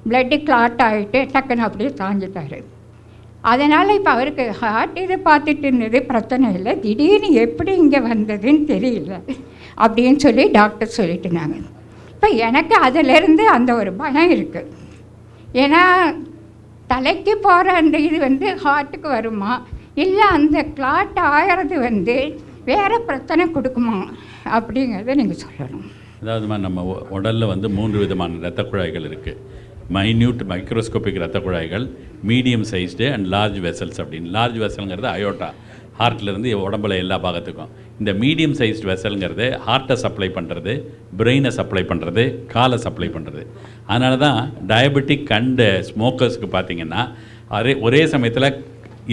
பிளட்டு கிளாட் ஆகிட்டு டக்குன்னு அப்படியே தாங்கிட்டார். அதனால் இப்போ அவருக்கு ஹார்ட் இது பார்த்துட்டு இருந்தது பிரச்சனை இல்லை, திடீர்னு எப்படி இங்கே வந்ததுன்னு தெரியல அப்படின்னு சொல்லி டாக்டர் சொல்லிட்டுனாங்க. இப்போ எனக்கு அதிலேருந்து அந்த ஒரு பயம் இருக்குது. ஏன்னா தலைக்கு போகிற அந்த இது வந்து ஹார்ட்டுக்கு வருமா, இல்லை அந்த கிளாட் ஆகிறது வந்து வேறு பிரச்சனை கொடுக்குமா அப்படிங்கிறத நீங்கள் சொல்லணும். அதாவதுமா நம்ம உடலில் வந்து 3 விதமான இரத்த குழாய்கள் இருக்குது. மைன்யூட் மைக்ரோஸ்கோபிக் இரத்த குழாய்கள், medium sized and large vessels அப்படின்னு. லார்ஜ் வெசல்ங்கிறது அயோட்டா, ஹார்ட்லேருந்து உடம்புல எல்லா பாகத்துக்கும். இந்த மீடியம் சைஸ்டு வெசல்ங்கிறது ஹார்ட்டை சப்ளை பண்ணுறது, பிரெயினை சப்ளை பண்ணுறது, காலை சப்ளை பண்ணுறது. அதனால தான் டயபெட்டிக் அண்ட் ஸ்மோக்கர்ஸ்க்கு பார்த்திங்கன்னா ஒரே சமயத்தில்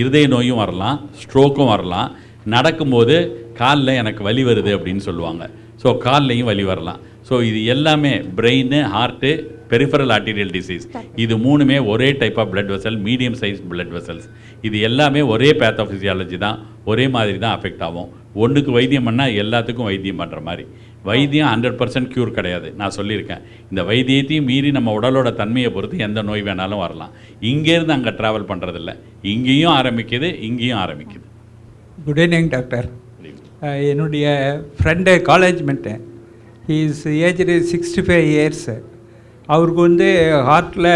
இருதய நோயும் வரலாம், ஸ்ட்ரோக்கும் வரலாம், நடக்கும்போது காலில் எனக்கு வலி வருது அப்படின்னு சொல்லுவாங்க. ஸோ கால்லையும் வலி வரலாம். ஸோ இது எல்லாமே brain, heart, peripheral arterial disease, இது 3மே ஒரே type of blood vessel, medium size blood vessels. இது எல்லாமே ஒரே பேத்தோஃபிசியாலஜி தான், ஒரே மாதிரி தான் அஃபெக்ட் ஆகும். ஒன்றுக்கு வைத்தியம் பண்ணால் எல்லாத்துக்கும் வைத்தியம் பண்ணுற மாதிரி. வைத்தியம் 100% க்யூர் கிடையாது. நான் சொல்லியிருக்கேன், இந்த வைத்தியத்தையும் மீறி நம்ம உடலோட தன்மையை பொறுத்து எந்த நோய் வேணாலும் வரலாம். இங்கேருந்து அங்கே ட்ராவல் பண்ணுறதில்ல, இங்கேயும் ஆரம்பிக்குது, இங்கேயும் ஆரம்பிக்குது. Good evening doctor. என்னுடைய ஃப்ரெண்டு காலேஜ்மெண்ட்டு, ஹீஸ் ஏஜ்டு 65 இயர்ஸ். அவருக்கு வந்து ஹார்ட்டில்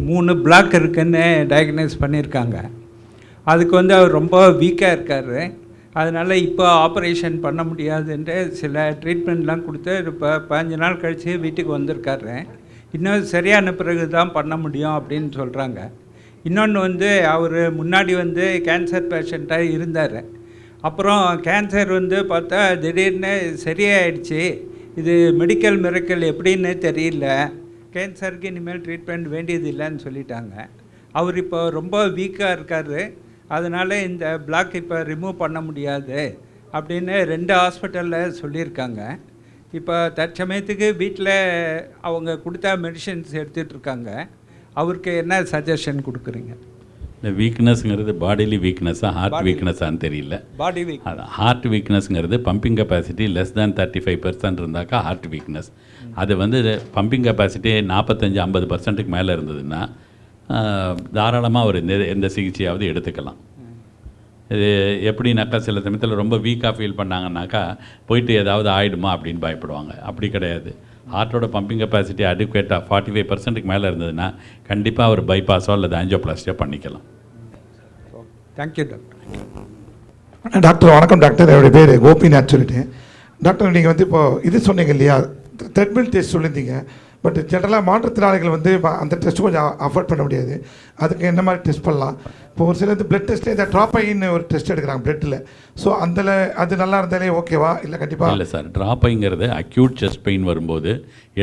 3 பிளாக் இருக்குதுன்னு டயக்னைஸ் பண்ணியிருக்காங்க. அதுக்கு வந்து அவர் ரொம்ப வீக்காக இருக்கார். அதனால் இப்போ ஆப்ரேஷன் பண்ண முடியாதுன்ட்டு சில ட்ரீட்மெண்ட்லாம் கொடுத்து இப்போ 15 நாள் கழித்து வீட்டுக்கு வந்திருக்காரு. இன்னும் சரியான பிறகு தான் பண்ண முடியும் அப்படின்னு சொல்கிறாங்க. இன்னொன்று வந்து அவர் முன்னாடி வந்து கேன்சர் பேஷண்ட்டாக இருந்தார். அப்புறம் கேன்சர் வந்து பார்த்தா திடீர்னு சரியாயிடுச்சு. இது மெடிக்கல் மிரக்கல் எப்படின்னு தெரியல, கேன்சருக்கு இனிமேல் ட்ரீட்மெண்ட் வேண்டியது இல்லைன்னு சொல்லிட்டாங்க. அவர் இப்போ ரொம்ப வீக்காக இருக்கார். அதனால் இந்த பிளாக் இப்போ ரிமூவ் பண்ண முடியாது அப்படின்னு 2 ஹாஸ்பிட்டலில் சொல்லியிருக்காங்க. இப்போ தற்சமயத்துக்கு வீட்டில் அவங்க கொடுத்தா மெடிசன்ஸ் எடுத்துகிட்ருக்காங்க. அவருக்கு என்ன சஜஷன் கொடுக்குறீங்க? இந்த வீக்னஸ்ங்கிறது பாடிலி வீக்னஸாக ஹார்ட் வீக்னஸான்னு தெரியல. பாடி வீக், அதான் ஹார்ட் வீக்னஸ்ங்கிறது பம்பிங் கெப்பாசிட்டி லெஸ் தேன் 35% இருந்தாக்கா ஹார்ட் வீக்னஸ். அது வந்து பம்பிங் கெப்பாசிட்டி 45-50%க்கு மேலே இருந்ததுன்னா தாராளமாக ஒரு எந்த சிகிச்சையாவது எடுத்துக்கலாம். இது எப்படின்னாக்கா சில சமயத்தில் ரொம்ப வீக்காக ஃபீல் பண்ணாங்கன்னாக்கா போயிட்டு ஏதாவது ஆகிடுமா அப்படின்னு பயப்படுவாங்க. அப்படி கிடையாது. ஹார்ட்டோட பம்பிங் கெப்பாசிட்டி அடிக்குவேட்டாக 45%க்கு மேலே இருந்ததுன்னா கண்டிப்பாக ஒரு பைபாஸோ அல்லது ஆஞ்சியோபிளாஸ்டியோ பண்ணிக்கலாம். Thank you doctor. டாக்டர் வணக்கம் டாக்டர். என்னுடைய பேர் கோபிநாத் சொல்லிட்டு. டாக்டர் நீங்கள் வந்து இப்போது இது சொன்னீங்க இல்லையா, த்ரெட்மில் டெஸ்ட் சொல்லியிருந்தீங்க. பட் ஜென்ரலாக மாற்றுத்திறனாளிகள் வந்து அந்த டெஸ்ட்டு கொஞ்சம் அஃபோர்ட் பண்ண முடியாது. அதுக்கு என்ன மாதிரி டெஸ்ட் பண்ணலாம்? இப்போ ஒரு சில பிளட் டெஸ்ட்டு இந்த ட்ராப்பைன்னு ஒரு டெஸ்ட் எடுக்கிறாங்க பிளட்டில். ஸோ அதில் அது நல்லா இருந்தாலே ஓகேவா இல்லை கண்டிப்பாக? இல்லை சார், ட்ராப்பைங்கிறது அக்யூட் செஸ்ட் பெயின் வரும்போது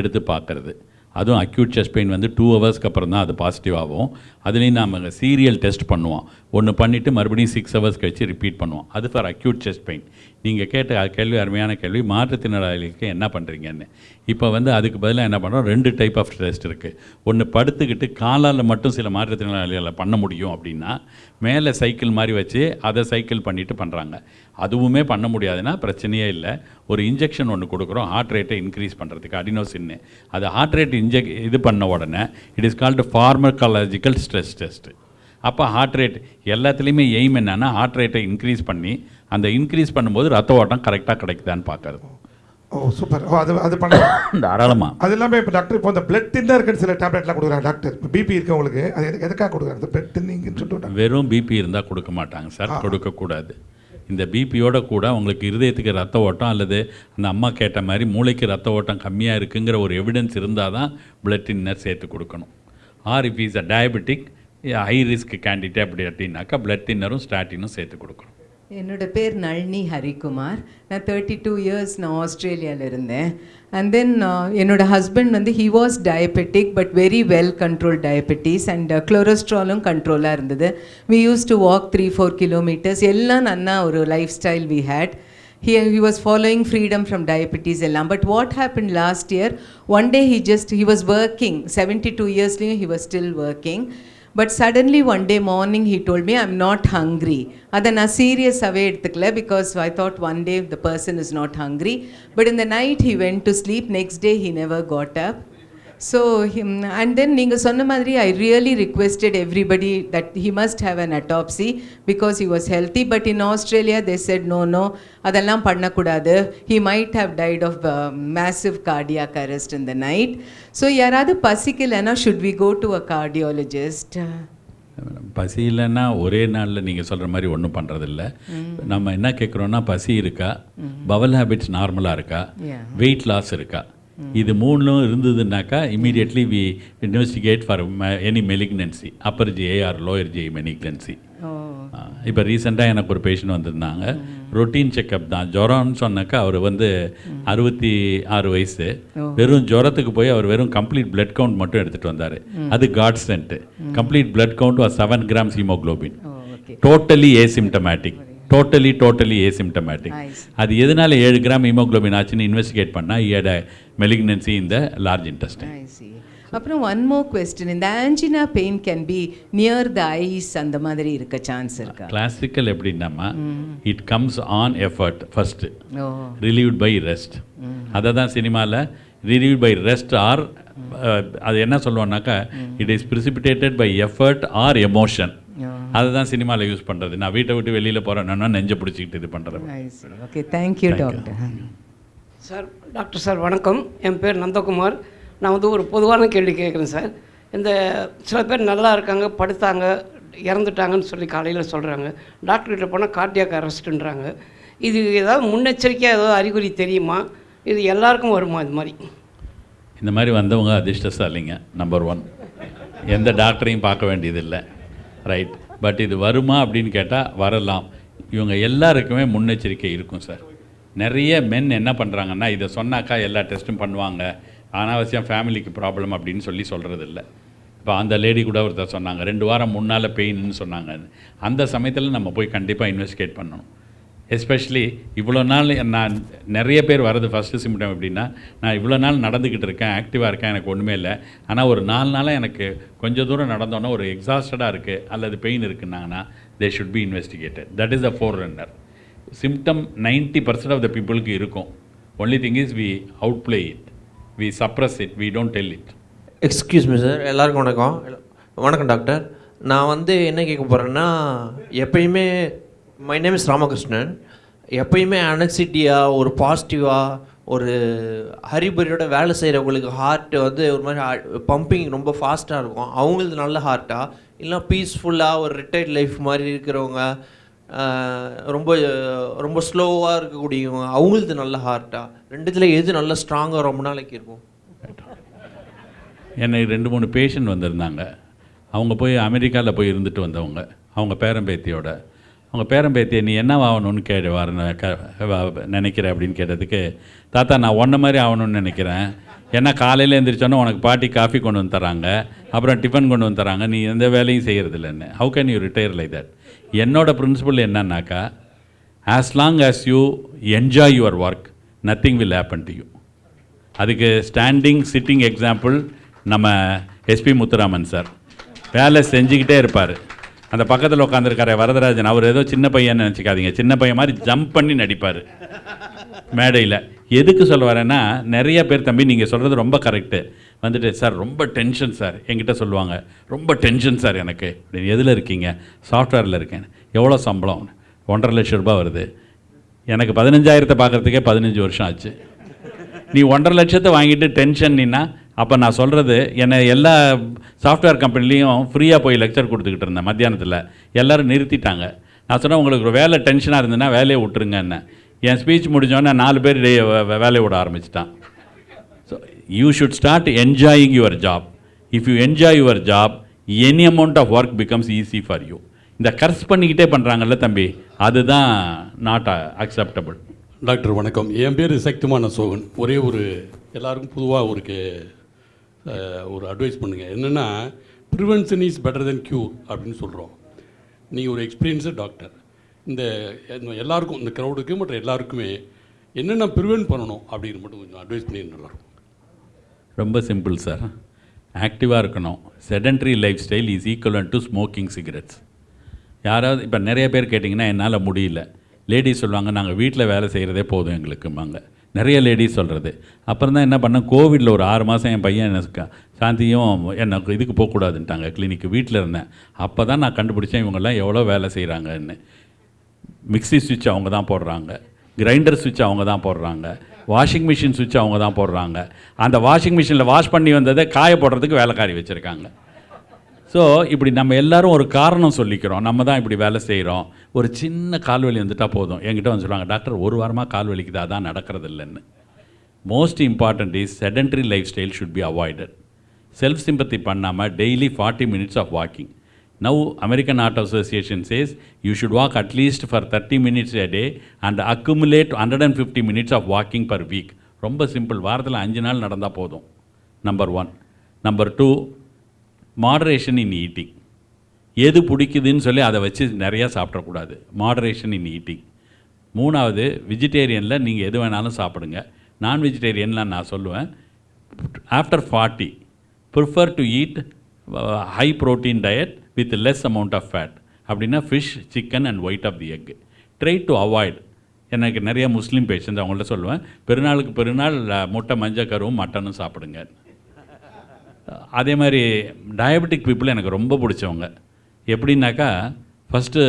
எடுத்து பார்க்குறது. அதுவும் அக்யூட் செஸ்ட் பெயின் வந்து 2 ஹவர்ஸ்க்கு அப்புறம் தான் அது பாசிட்டிவ் ஆகும். அதுலேயும் நாம் சீரியல் டெஸ்ட் பண்ணுவோம். ஒன்று பண்ணிவிட்டு மறுபடியும் 6 ஹவர்ஸ் கழிச்சு ரிப்பீட் பண்ணுவோம். அது ஃபார் அக்யூட் செஸ்ட் பெயின். நீங்கள் கேட்ட கேள்வி அருமையான கேள்வி. மாற்றுத்திறனாளிகளுக்கு என்ன பண்ணுறீங்கன்னு. இப்போ வந்து அதுக்கு பதிலாக என்ன பண்ணுறோம், 2 டைப் ஆஃப் டெஸ்ட் இருக்குது. ஒன்று படுத்துக்கிட்டு காலால் மட்டும் சில மாற்றுத்திறனாளிகளை பண்ண முடியும் அப்படின்னா மேலே சைக்கிள் மாதிரி வச்சு அதை சைக்கிள் பண்ணிவிட்டு பண்ணுறாங்க. அதுவுமே பண்ண முடியாதுன்னா பிரச்சனையே இல்லை. ஒரு இன்ஜெக்ஷன் ஒன்று கொடுக்குறோம் ஹார்ட் ரேட்டை இன்க்ரீஸ் பண்ணுறதுக்கு, அடினோசின்னு. அது ஹார்ட் ரேட் இது பண்ண உடனே it is called pharmacological stress test. அப்போ ஹார்ட் ரேட் எல்லாத்துலேயுமே எய்ம் என்னென்னா ஹார்ட் ரேட்டை இன்க்ரீஸ் பண்ணி அந்த இன்க்ரீஸ் பண்ணும்போது ரத்த ஓட்டம் கரெக்டாக கிடைக்குதான்னு பார்க்கறது. ஓ சூப்பர். ஓ அது பண்ணலாம் தாராளமாக. அது இல்லாமல் இப்போ டாக்டர் இப்போ இந்த பிளட் தின்னாக இருக்குன்னு சில டேப்லெட்லாம் கொடுக்குறாங்க டாக்டர். இப்போ பிபி இருக்கவங்களுக்கு அது எதுக்காக கொடுக்குறாங்க? அந்த பிளட் தின்னிங்கன்னு சொல்லிட்டு வெறும் பிபி இருந்தால் கொடுக்க மாட்டாங்க சார், கொடுக்கக்கூடாது. இந்த பிபியோட கூட உங்களுக்கு இருதயத்துக்கு ரத்த ஓட்டம் அல்லது அந்த அம்மா கேட்ட மாதிரி மூளைக்கு ரத்த ஓட்டம் கம்மியாக இருக்குங்கிற ஒரு எவிடன்ஸ் இருந்தால் தான் பிளட் தின்னர் சேர்த்து கொடுக்கணும். Or if is a diabetic high risk candidate அப்படின்னாக்கா பிளட் தின்னரும் ஸ்டாட்டினும் சேர்த்து கொடுக்கணும். என்னோட பேர் நளினி ஹரிக்குமார். நான் 32 இயர்ஸ் நான் ஆஸ்திரேலியாவில் இருந்தேன். அண்ட் தென் என்னோட ஹஸ்பண்ட் வந்து he was diabetic but very well control diabetes and கொலஸ்ட்ராலும் கண்ட்ரோலாக இருந்தது. We use to walk 3-4 kilometres எல்லாம் நன்னா ஒரு life style we had. He was following freedom from diabetes எல்லாம். But what happened last year, one day he was working, 72 years he was still working. But suddenly one day morning he told me, I'm not hungry. Adha na serious ave eduthukla because I thought one day the person is not hungry. But in the night he went to sleep. Next day he never got up. So and then neenga sonna madri I really requested everybody that he must have an autopsy because he was healthy. But in Australia they said no adallam panna kudadu, he might have died of massive cardiac arrest in the night. So yaradhu pasikilana should we go to a cardiologist? பசி இல்லைன்னா ஒரே நாளில் நீங்கள் சொல்கிற மாதிரி ஒன்றும் பண்ணுறதில்ல. நம்ம என்ன கேட்குறோன்னா பசி இருக்கா, பவல் ஹேபிட்ஸ் நார்மலாக இருக்கா, வெயிட் லாஸ் இருக்கா, இது மூணும் இருந்ததுன்னாக்கா immediately we investigate for any malignancy, upper GI or lower GI malignancy. இப்போ ரீசெண்டாக எனக்கு ஒரு பேஷண்ட் வந்திருந்தாங்க, ரொட்டீன் செக்கப் தான். ஜுரம்னு சொன்னாக்கா அவர் வந்து 66 வயசு, வெறும் ஜுரத்துக்கு போய் அவர் வெறும் கம்ப்ளீட் பிளட் கவுண்ட் மட்டும் எடுத்துகிட்டு வந்தார். அது God sent. Complete blood count was 7 grams haemoglobin, totally asymptomatic. Totally asymptomatic. அது எதனால 7 கிராம் ஹீமோக்ளோபின் ஆச்சுன்னு இன்வெஸ்டிகேட் பண்ணால் இயட மெலிக்னன்சி இந்த லார்ஜ் இன்டெஸ்டைன். அப்புறம் ஒன் மோர் கொஸ்டின், இந்த angina pain can be near the eyes, அந்த மாதிரி இருக்க சான்ஸ் இருக்கா? கிளாசிக்கல் எப்படின்னாமா it comes on effort first, relieved by rest. அதை தான் சினிமாவில் ரிலீவ்ட் பை ரெஸ்ட் ஆர் அது என்ன சொல்லுவோன்னாக்கா it is பிரிசிபிடேட்டட் by effort or emotion. அதுதான் சினிமாவில் யூஸ் பண்ணுறது. நான் வீட்டை விட்டு வெளியில் போகிறேன்னா நெஞ்சை பிடிச்சிக்கிட்டு இது பண்ணுறது. Okay, thank you doctor. Sir, doctor sir வணக்கம். என் பேர் நந்தகுமார். நான் வந்து ஒரு பொதுவான கேள்வி கேட்குறேன் சார். இந்த சில பேர் நல்லா இருக்காங்க, படுத்தாங்க, இறந்துட்டாங்கன்னு சொல்லி காலையில் சொல்கிறாங்க. டாக்டர்கிட்ட போனால் கார்டியாக் அரெஸ்ட்டுன்றாங்க. இது ஏதாவது முன்னெச்சரிக்கையாக ஏதாவது அறிகுறி தெரியுமா? இது எல்லாருக்கும் வருமா இது மாதிரி? இந்த மாதிரி வந்தவங்க அதிர்ஷ்டசாலிங்க. நம்பர் 1, எந்த டாக்டரையும் பார்க்க வேண்டியதில்லை, ரைட். பட் இது வருமா அப்படின்னு கேட்டால் வரலாம். இவங்க எல்லாருக்குமே முன்னெச்சரிக்கை இருக்கும் சார். நிறைய மென் என்ன பண்ணுறாங்கன்னா இதை சொன்னாக்கா எல்லா டெஸ்ட்டும் பண்ணுவாங்க, அனாவசியம் ஃபேமிலிக்கு ப்ராப்ளம் அப்படின்னு சொல்கிறது இல்லை. இப்போ அந்த லேடி கூட ஒருத்தர் சொன்னாங்க 2 வாரம் முன்னால் பெயின்னு சொன்னாங்க. அந்த சமயத்தில் நம்ம போய் கண்டிப்பாக இன்வெஸ்டிகேட் பண்ணணும். எஸ்பெஷலி இவ்வளோ நாள் நான் நிறைய பேர் வர்றது ஃபஸ்ட்டு சிம்டம் எப்படின்னா, நான் இவ்வளோ நாள் நடந்துக்கிட்டு இருக்கேன், ஆக்டிவாக இருக்கேன், எனக்கு ஒன்றுமே இல்லை, ஆனால் ஒரு 4 நாளாக எனக்கு கொஞ்சம் தூரம் நடந்தோன்னா ஒரு எக்ஸாஸ்டடாக இருக்குது அல்லது பெயின் இருக்குன்னாங்கன்னா they should be investigated. That is the forerunner. Symptom 90% of the பீப்புளுக்கு இருக்கும். Only thing is we out play it, we suppress it, we don't tell it. Excuse me sir, எல்லாருக்கும் வணக்கம். வணக்கம் டாக்டர். நான் வந்து என்ன கேட்க போகிறேன்னா, எப்பயுமே மை நேம் இஸ் ராமகிருஷ்ணன். எப்பயுமே அனக்சிட்டியாக ஒரு பாசிட்டிவாக ஒரு ஹரிபரியோட வேலை செய்கிறவங்களுக்கு ஹார்ட் வந்து ஒரு மாதிரி பம்பிங் ரொம்ப ஃபாஸ்ட்டாக இருக்கும். அவங்களுக்கு நல்ல ஹார்ட்டாக இல்லை பீஸ்ஃபுல்லாக ஒரு ரிட்டையர்ட் லைஃப் மாதிரி இருக்கிறவங்க, ரொம்ப ரொம்ப ஸ்லோவாக இருக்கக்கூடியவங்க, அவங்களுக்கு நல்ல ஹார்ட்டாக, ரெண்டுத்தில் எது நல்ல ஸ்ட்ராங்காக ரொம்ப நாளைக்கு இருக்கும்? எனக்கு 2-3 பேஷண்ட் வந்திருந்தாங்க. அவங்க போய் அமெரிக்காவில் போய் இருந்துட்டு வந்தவங்க. அவங்க பேரம்பேத்தியோட, அவங்க பேரம்பேத்தியை நீ என்ன ஆகணும்னு நினைக்கிற அப்படின்னு கேட்டதுக்கு, தாத்தா நான் ஒன்றை மாதிரி ஆகணும்னு நினைக்கிறேன். ஏன்னா காலையில் எழுந்திரிச்சோன்னா உனக்கு பாட்டி காஃபி கொண்டு வந்து தராங்க, அப்புறம் டிஃபன் கொண்டு வந்து தராங்க, நீ எந்த வேலையும் செய்கிறது இல்லைன்னு. How can you retire like that? என்னோட பிரின்சிபல் என்னன்னாக்கா, as long as you enjoy your work nothing will happen to you. அதுக்கு ஸ்டாண்டிங் சிட்டிங் எக்ஸாம்பிள் நம்ம எஸ்பி முத்துராமன் சார். வேலை செஞ்சுக்கிட்டே இருப்பார். அந்த பக்கத்தில் உட்காந்துருக்கார வரதராஜன், அவர் ஏதோ சின்ன பையன்னு நினச்சிக்காதீங்க, சின்ன பையன் மாதிரி ஜம்ப் பண்ணி நடிப்பார் மேடையில். எதுக்கு சொல்ல வரேன்னா, நிறைய பேர் தம்பி நீங்கள் சொல்கிறது ரொம்ப கரெக்டு, வந்துட்டு சார் ரொம்ப டென்ஷன் சார் என்கிட்ட சொல்லுவாங்க, ரொம்ப டென்ஷன் சார் எனக்கு. எதில் இருக்கீங்க? சாஃப்ட்வேரில் இருக்கேன். எவ்வளோ சம்பளம்? 1.5 லட்சம் ரூபாய் வருது. எனக்கு 15,000 பார்க்குறதுக்கே 15 வருஷம் ஆச்சு. நீ 1.5 லட்சத்தை வாங்கிட்டு டென்ஷன் நீனா, அப்போ நான் சொல்கிறது, என்னை எல்லா சாஃப்ட்வேர் கம்பெனிலையும் ஃப்ரீயாக போய் லெக்சர் கொடுத்துக்கிட்டு இருந்தேன் மத்தியானத்தில். எல்லோரும் நிறுத்திட்டாங்க. நான் சொன்னேன், உங்களுக்கு ஒரு வேலை டென்ஷனாக இருந்ததுன்னா வேலையை விட்டுருங்க என்ன. என் ஸ்பீச் முடிஞ்சோன்னே 4 பேர் வேலையை விட ஆரம்பிச்சிட்டான். So you should start enjoying your job. If you enjoy your job, any amount of work becomes easy for you. இந்த கர்ஸ் பண்ணிக்கிட்டே பண்ணுறாங்கல்ல தம்பி, அதுதான் நாட் அக்செப்டபிள். டாக்டர் வணக்கம். என் பேர் சக்திமான சோகன். ஒரே ஒரு எல்லாருக்கும் பொதுவாக ஒரு அட்வைஸ் பண்ணுங்கள். என்னென்னா, prevention is better then cure அப்படின்னு சொல்கிறோம். நீங்கள் ஒரு எக்ஸ்பீரியன்ஸு டாக்டர். இந்த எல்லாருக்கும், இந்த க்ரௌடுக்கு மற்ற எல்லாருக்குமே என்னென்ன ப்ரிவென்ட் பண்ணணும் அப்படின்னு மட்டும் கொஞ்சம் அட்வைஸ் பண்ணி நல்லாயிருக்கும். ரொம்ப சிம்பிள் சார். ஆக்டிவாக இருக்கணும். Sedentary life style is equivalent to smoking cigarettes. யாராவது இப்போ நிறைய பேர் கேட்டிங்கன்னா என்னால் முடியல. லேடிஸ் சொல்லுவாங்க, நாங்கள் வீட்டில் வேலை செய்கிறதே போதும் எங்களுக்குமாங்க. நிறைய லேடிஸ் சொல்கிறது. அப்புறம் தான் என்ன பண்ணேன், கோவிடில் ஒரு 6 மாதம் என் பையன் என்ன சாந்தியும் எனக்கு இதுக்கு போகக்கூடாதுன்ட்டாங்க, கிளினிக்கு. வீட்டில் இருந்தேன். அப்போ தான் நான் கண்டுபிடிச்சேன் இவங்கெல்லாம் எவ்வளோ வேலை செய்கிறாங்கன்னு. மிக்ஸி சுவிட்ச் அவங்க தான் போடுறாங்க, கிரைண்டர் சுவிட்ச் அவங்க தான் போடுறாங்க, வாஷிங் மிஷின் சுவிட்ச் அவங்க தான் போடுறாங்க. அந்த வாஷிங் மிஷினில் வாஷ் பண்ணி வந்ததை காய போடுறதுக்கு வேலைக்காரி வச்சுருக்காங்க. ஸோ இப்படி நம்ம எல்லோரும் ஒரு காரணம் சொல்லிக்கிறோம், நம்ம தான் இப்படி வேலை செய்கிறோம். ஒரு சின்ன கால்வலி வந்துட்டால் போதும், என்கிட்ட வந்து சொல்லுவாங்க, டாக்டர் 1 வாரமாக கால் வலிக்குது, அதான் நடக்கிறது இல்லைன்னு. Most important is sedentary life style should be avoided. Self sympathy பண்ணாமல் daily 40 minutes of walking. Now American Heart Association says you should walk at least for 30 minutes a day and accumulate 150 minutes of walking per week. ரொம்ப simple. வாரத்தில் 5 நாள் நடந்தால் போதும். Number 1. Number 2, moderation இன் eating. எது பிடிக்குதுன்னு சொல்லி அதை வச்சு நிறையா சாப்பிடக்கூடாது. மாடரேஷன் இன் ஈட்டிங். 3வது, வெஜிடேரியனில் நீங்கள் எது வேணாலும் சாப்பிடுங்க. நான் வெஜிடேரியன்லாம் நான் சொல்லுவேன், after 40 prefer to eat high protein diet with less amount of fat. அப்படின்னா fish, chicken and white of the egg. Try to avoid. எனக்கு நிறைய முஸ்லீம் பேஷண்ட், அவங்கள்ட்ட சொல்லுவேன், பெருநாளுக்கு பெருநாள் முட்டை, மஞ்சள் கருவும் மட்டனும் சாப்பிடுங்க. அதே மாதிரி டயபெட்டிக் பீப்புள் எனக்கு ரொம்ப பிடிச்சவங்க. எப்படின்னாக்கா, ஃபஸ்ட்டு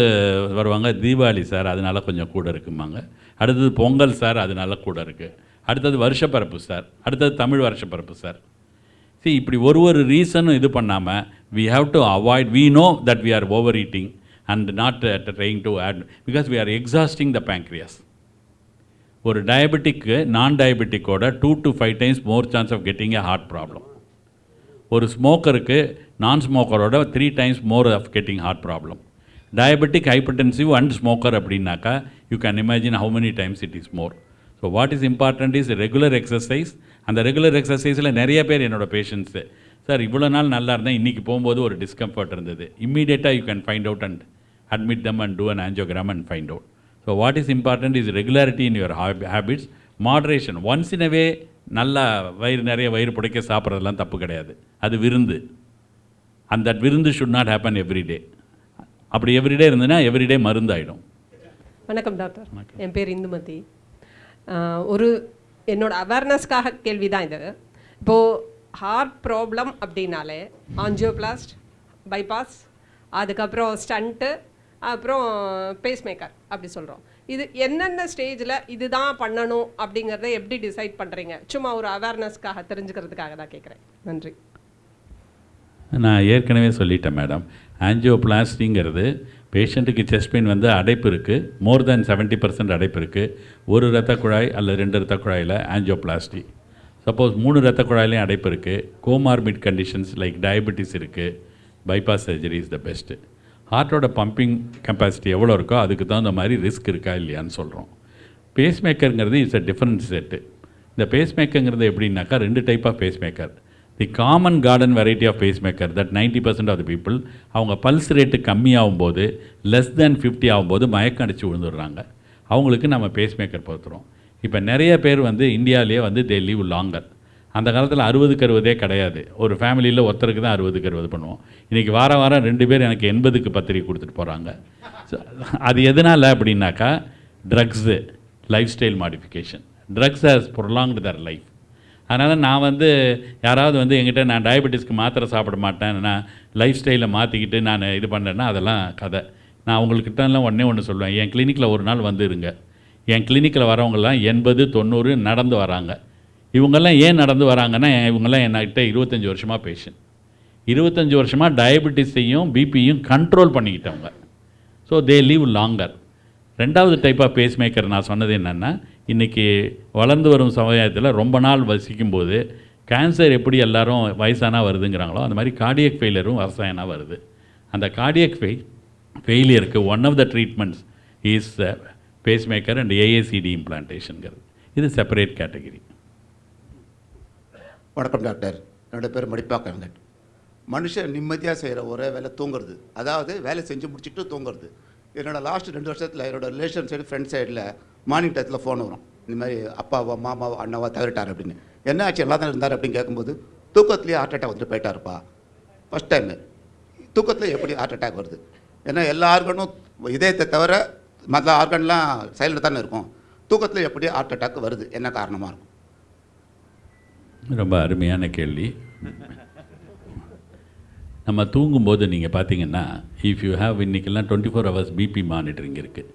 வருவாங்க, தீபாவளி சார் அதனால கொஞ்சம் கூட இருக்குமாங்க. அடுத்தது பொங்கல் சார் அதனால கூட இருக்குது. அடுத்தது வருஷப்பிறப்பு சார். அடுத்தது தமிழ் வருஷப்பிறப்பு சார். இப்படி ஒரு ரீசனும் இது பண்ணாமல் we have to avoid. We know that we are overeating and not trying to add, because we are exhausting the pancreas. ஒரு டயபெட்டிக்கு நான் டயபெட்டிக்கோட 2 to 5 times more chance of getting a heart problem. ஒரு ஸ்மோக்கருக்கு நான் ஸ்மோக்கரோட 3 times more of getting heart problem. Diabetic, hypertensive and smoker அப்படின்னாக்கா you can imagine how many times it is more. So what is important is regular exercise. அந்த regular எக்ஸசைஸில் நிறைய பேர் என்னோடய patients, sir இவ்வளோ நாள் நல்லா இருந்தேன், இன்றைக்கி போகும்போது ஒரு டிஸ்கம்ஃபர்ட் இருந்தது. இம்மீடியட்டாக you can find out and admit them and do an angiogram and find out. So what is important is regularity in your habits. Moderation. Once in way நல்லா நிறைய வயிறு புடைக்க சாப்பிட்றதெல்லாம் தப்பு கிடையாது, அது விருந்து. அண்ட் தட் விருந்து ஷுட் நாட் ஹேப்பன் எவ்ரிடே. அப்படி எவ்ரிடே இருந்ததுன்னா எவ்ரிடே மருந்தாயிடும். வணக்கம் டாக்டர், என் பேர் இந்துமதி. ஒரு என்னோட அவேர்னஸ்க்காக கேள்வி தான் இது. இப்போது ஹார்ட் ப்ராப்ளம் அப்படின்னாலே ஆஞ்சியோபிளாஸ்ட், பைபாஸ், அதுக்கப்புறம் ஸ்டண்ட்டு, அப்புறம் பேஸ்மேக்கர் அப்படி சொல்கிறோம். இது என்னென்ன ஸ்டேஜில் இதுதான் பண்ணணும் அப்படிங்கிறத எப்படி டிசைட் பண்ணுறீங்க? சும்மா ஒரு அவேர்னஸ்க்காக தெரிஞ்சுக்கிறதுக்காக தான் கேட்குறேன். நன்றி. நான் ஏற்கனவே சொல்லிட்டேன் மேடம். ஆஞ்சியோபிளாஸ்டிங்கிறது பேஷண்ட்டுக்கு செஸ்ட் பெயின் வந்து அடைப்பு இருக்குது, மோர் தேன் 70% அடைப்பு இருக்குது. ஒரு இரத்த குழாய் அல்லது 2 இரத்த குழாயில் ஆஞ்சியோபிளாஸ்டி. சப்போஸ் 3 இரத்த குழாயிலையும் அடைப்பு இருக்குது, கோமார்பிட் கண்டிஷன்ஸ் லைக் டயபெட்டிஸ் இருக்குது, bypass surgery is the best. ஹார்ட்டோட பம்பிங் கெப்பாசிட்டி எவ்வளோ இருக்கோ அதுக்கு தகுந்த மாதிரி ரிஸ்க் இருக்கா இல்லையான்னு சொல்கிறோம். பேஸ்மேக்கருங்கிறது இட்ஸ் அ டிஃப்ரெண்ட் செட்டு. இந்த பேஸ்மேக்கருங்கிறது எப்படின்னாக்கா 2 type of pacemaker. The common garden variety of pacemaker that 90% of the people அவங்க பல்ஸ் ரேட்டு கம்மியாகும்போது, லெஸ் தேன் 50 ஆகும்போது மயக்கம் அடித்து விழுந்துடுறாங்க. அவங்களுக்கு நம்ம பேஸ்மேக்கர் பொறுத்துறோம். இப்போ நிறைய பேர் வந்து இந்தியாவிலேயே வந்து தே லிவ் லாங்கர். அந்த காலத்தில் 60க்கு 60 கிடையாது. ஒரு ஃபேமிலியில் ஒருத்தருக்கு தான் 60க்கு 60 பண்ணுவோம். இன்றைக்கி வாரம் 2 பேர் எனக்கு 80க்கு பத்திரிக்கை கொடுத்துட்டு போகிறாங்க. ஸோ அது எதனால் அப்படின்னாக்கா, drugs, lifestyle modification. Drugs has prolonged their life. அதனால் நான் வந்து யாராவது வந்து என்கிட்ட நான் டயபெட்டிஸ்க்கு மாத்திரை சாப்பிட மாட்டேன், நான் லைஃப் ஸ்டைலை மாற்றிக்கிட்டு நான் இது பண்ணேன்னா அதெல்லாம் கதை. நான் உங்கள்கிட்டலாம் ஒன்று சொல்லுவேன், என் கிளினிக்கில் ஒரு நாள் வந்து இருங்க. என் கிளினிக்கில் வரவங்கலாம் 80, 90 நடந்து வராங்க. இவங்கெல்லாம் ஏன் நடந்து வராங்கன்னா, இவங்கெல்லாம் என்கிட்ட 25 வருஷமாக பேஷண்ட், 25 வருஷமாக டயபெட்டிஸையும் பிபியும் கண்ட்ரோல் பண்ணிக்கிட்டவங்க. So they live longer. ரெண்டாவது டைப் ஆஃப் பேஸ் மேக்கர் நான் சொன்னது என்னென்னா, இன்றைக்கி வளர்ந்து வரும் சமுதாயத்தில் ரொம்ப நாள் வசிக்கும்போது கேன்சர் எப்படி எல்லாரும் வயசானா வருதுங்கிறாங்களோ அந்த மாதிரி கார்டியக் ஃபெயிலியரும் வயசானா வருது. அந்த கார்டியக் ஃபெயிலியருக்கு one of the treatments is pacemaker and AACD இம்ப்ளான்டேஷனுங்கிறது. இது செப்பரேட் கேட்டகிரி. வணக்கம் டாக்டர், என்னோடய பேர் மடிப்பாக்க வெங்கட். மனுஷன் நிம்மதியாக செய்கிற ஒரே வேலை தூங்குறது, அதாவது வேலை செஞ்சு முடிச்சுட்டு தூங்குறது. என்னோடய லாஸ்ட் 2 வருஷத்தில் என்னோடய ரிலேஷன் சைடு ஃப்ரெண்ட் சைடில் மார்னிங் டயத்தில் ஃபோன் வரும், இந்த மாதிரி அப்பாவோ மாமாவோ அண்ணாவோ தவறிட்டார் அப்படின்னு. என்ன ஆச்சு, எல்லாம் தான் இருந்தார் அப்படின்னு கேட்கும்போது, தூக்கத்துலேயே ஹார்ட் அட்டாக் வந்துட்டு போயிட்டாருப்பா. ஃபஸ்ட் டைமு தூக்கத்தில் எப்படி ஹார்ட் அட்டாக் வருது? ஏன்னா எல்லா ஆர்கனும் இதயத்தை தவிர மற்ற ஆர்கன்லாம் சைலண்ட் தானே இருக்கும், தூக்கத்தில் எப்படி ஹார்ட் அட்டாக் வருது, என்ன காரணமாக இருக்கும்? ரொம்ப அருமையான கேள்வி. நம்ம தூங்கும்போது நீங்கள் பார்த்தீங்கன்னா, இஃப் யூ ஹேவ் இன்றைக்கெல்லாம் 24 hours பிபி மானிட்டரிங் இருக்குது.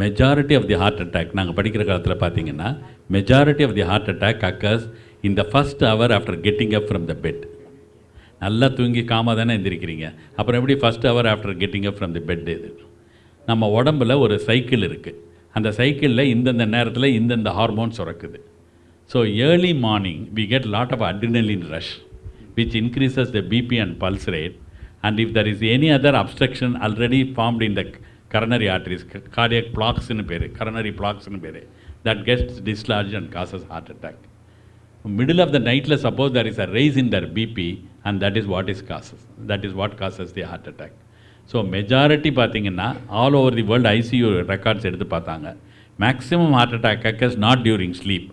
Majority of the heart attack நாங்கள் படிக்கிற காலத்தில் பார்த்தீங்கன்னா, majority of the heart attack occurs in the first hour after getting up from the bed. நல்லா தூங்கி காமாக தானே எந்திரிக்கிறீங்க, அப்புறம் எப்படி first hour after getting up from the bed? இது நம்ம உடம்பில் ஒரு சைக்கிள் இருக்குது. அந்த சைக்கிளில் இந்தந்த நேரத்தில் இந்தந்த ஹார்மோன் சுரக்குது. So early morning we get lot of adrenaline rush which increases the BP and pulse rate, and if there is any other obstruction already formed in the coronary arteries, cardiac plaques in pere, coronary plaques in pere, that gets dislodged and causes heart attack. Middle of the night, suppose there is a raise in their BP, and that is what causes the heart attack. So majority பார்த்தீங்கன்னா all over the world ICU records எடுத்து பார்த்தாங்க, maximum heart attack occurs not during sleep,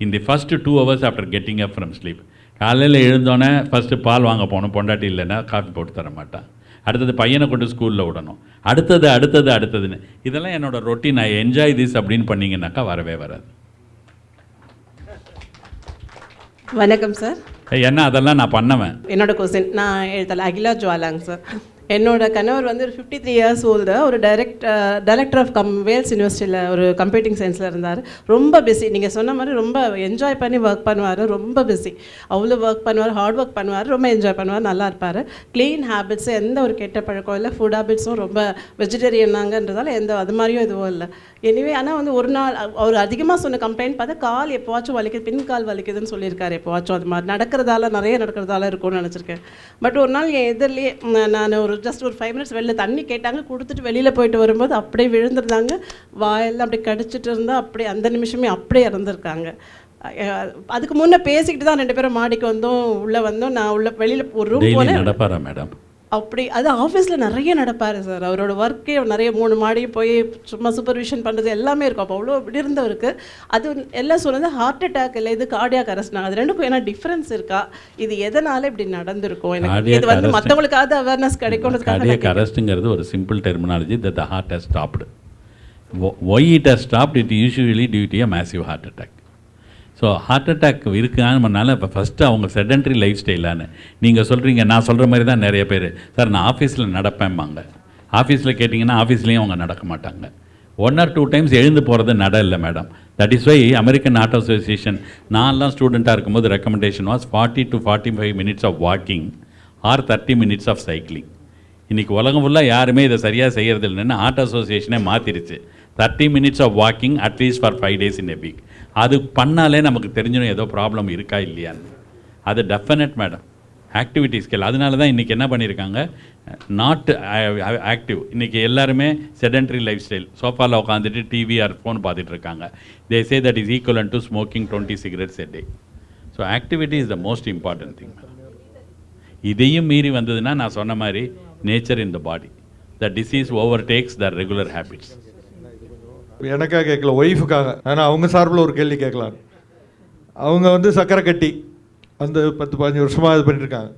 in the first 2 hours after getting up from sleep. காலையில் எழுந்தோன்னே first பால் வாங்க போகணும், பொண்டாட்டி இல்லைன்னா coffee போட்டு தர மாட்டான். அடுத்தது பையனை கொண்டு ஸ்கூலில் விடணும், அடுத்ததுன்னு. இதெல்லாம் என்னோடய ரொட்டீன், ஐ என்ஜாய் திஸ் அப்படின்னு பண்ணிங்கன்னாக்கா வரவே வராது. வணக்கம் சார். ஏன்னா அதெல்லாம் நான் பண்ணவேன். என்னோட கொஸ்டின் நான் எழுதலை, அகிலா ஜுவாலாங்க சார். என்னோட கணவர் வந்து ஒரு 53 years ஓல்டு, ஒரு டைரக்டர் ஆஃப் வேல்ஸ் யூனிவர்சிட்டியில் ஒரு கம்ப்யூட்டிங் சயின்ஸில் இருந்தார். ரொம்ப பிஸி, நீங்கள் சொன்ன மாதிரி ரொம்ப என்ஜாய் பண்ணி ஒர்க் பண்ணுவார், ரொம்ப பிஸி, அவ்வளோ ஒர்க் பண்ணுவார், ஹார்ட் ஒர்க் பண்ணுவார், ரொம்ப என்ஜாய் பண்ணுவார், நல்லா இருப்பார். க்ளீன் ஹேபிட்ஸு, எந்த ஒரு கெட்ட பழக்கம் இல்லை, ஃபுட் ஹேபிட்ஸும் ரொம்ப வெஜிடேரியனாங்கன்றதால அது மாதிரியும் எதுவும் இல்லை. எனிவே ஆனால் வந்து ஒரு நாள் அவர் அதிகமாக சொன்ன கம்ப்ளைண்ட் பார்த்தா கால் எப்போவாச்சும் வலிக்குது, பின்கால் வலிக்குதுன்னு சொல்லியிருக்காரு. எப்போவாச்சும் அது மாதிரி நிறைய நடக்கிறதால இருக்கும்னு நினச்சிருக்கேன். பட் ஒரு நாள் என் எதிரிலேயே நான் ஜஸ்ட் ஒரு 5 minutes வெளில தண்ணி கேட்டாங்க, கொடுத்துட்டு வெளியில் போயிட்டு வரும்போது அப்படியே விழுந்துருந்தாங்க, வாயெல்லாம் அப்படியே கடிச்சிட்டு இருந்தால் அப்படியே அந்த நிமிஷமே அப்படியே இறந்துருக்காங்க. அதுக்கு முன்னே பேசிக்கிட்டு தான் 2 பேரும் மாடிக்கு வந்தோம், உள்ளே வந்தோம். நான் உள்ள வெளியில் ஒரு ரூம் போனேன். நடப்பாரா மேடம்? அப்படி அது ஆஃபீஸில் நிறைய நடப்பார் சார். அவரோட ஒர்க்கே நிறைய 3 மாடி போய் சும்மா சூப்பர்விஷன் பண்ணுறது எல்லாமே இருக்கும். அப்போ அவ்வளோ இப்படி இருந்தவருக்கு அது எல்லாம் சொன்னது ஹார்ட் அட்டாக் இல்லை, இது கார்டியாக் அரெஸ்ட்னாங்க. அது ரெண்டுக்கும் ஏன்னா டிஃப்ரென்ஸ் இருக்கா, இது எதனால் இப்படி நடந்திருக்கும், எனக்கு இது வந்து மற்றவங்களுக்காவது அவேர்னஸ் கிடைக்கும்ன்றதுக்காக. கார்டியாக் அரெஸ்ட்டுங்கிறது ஒரு simple terminology, that the heart has stopped. Why it has stopped? It usually due to a massive heart attack. So heart attack இருக்குனால இப்போ ஃபஸ்ட்டு அவங்க செடன்ட்ரி லைஃப் ஸ்டைலான்னு நீங்கள் சொல்கிறீங்க. நான் சொல்கிற மாதிரி தான் நிறைய பேர், சார் நான் ஆஃபீஸில் நடப்பேன்பாங்க. ஆஃபீஸில் கேட்டிங்கன்னா ஆஃபீஸ்லேயும் அவங்க நடக்க மாட்டாங்க. 1 or 2 times எழுந்து போகிறது நட இல்லை madam. That is why American heart association நான்லாம் ஸ்டூடெண்ட்டாக இருக்கும்போது recommendation was 40 to 45 minutes of walking or 30 minutes of cycling. இன்றைக்கி உலகம் ஃபுல்லாக யாருமே இதை சரியாக செய்கிறது இல்லைன்னு ஹார்ட் அசோசியேஷனே மாற்றிருச்சு. 30 minutes of walking at least for 5 days in a week. அது பண்ணாலே நமக்கு தெரிஞ்சிடும் ஏதோ ப்ராப்ளம் இருக்கா இல்லையான்னு. அது டெஃபினட் மேடம், ஆக்டிவிட்டி ஸ்கில். அதனால தான் இன்றைக்கி என்ன பண்ணியிருக்காங்க, நாட் ஆக்டிவ். இன்றைக்கி எல்லாருமே செடன்ட்ரி லைஃப் ஸ்டைல், சோஃபாவில் உட்காந்துட்டு டிவி ஆர் ஃபோன் பார்த்துட்டு இருக்காங்க. They say that is equivalent to smoking 20 cigarettes a day. So activity is the most important thing. இதையும் மீறி வந்ததுன்னா நான் சொன்ன மாதிரி nature in the body, the disease overtakes the regular habits. எனக்காக கேட்கல, ஒய்ஃபுக்காக. ஆனால் அவங்க சார்பில் ஒரு கேள்வி கேட்கலாம். அவங்க வந்து சக்கரை கட்டி அந்த 10-15 வருஷமாக இது பண்ணியிருக்காங்க.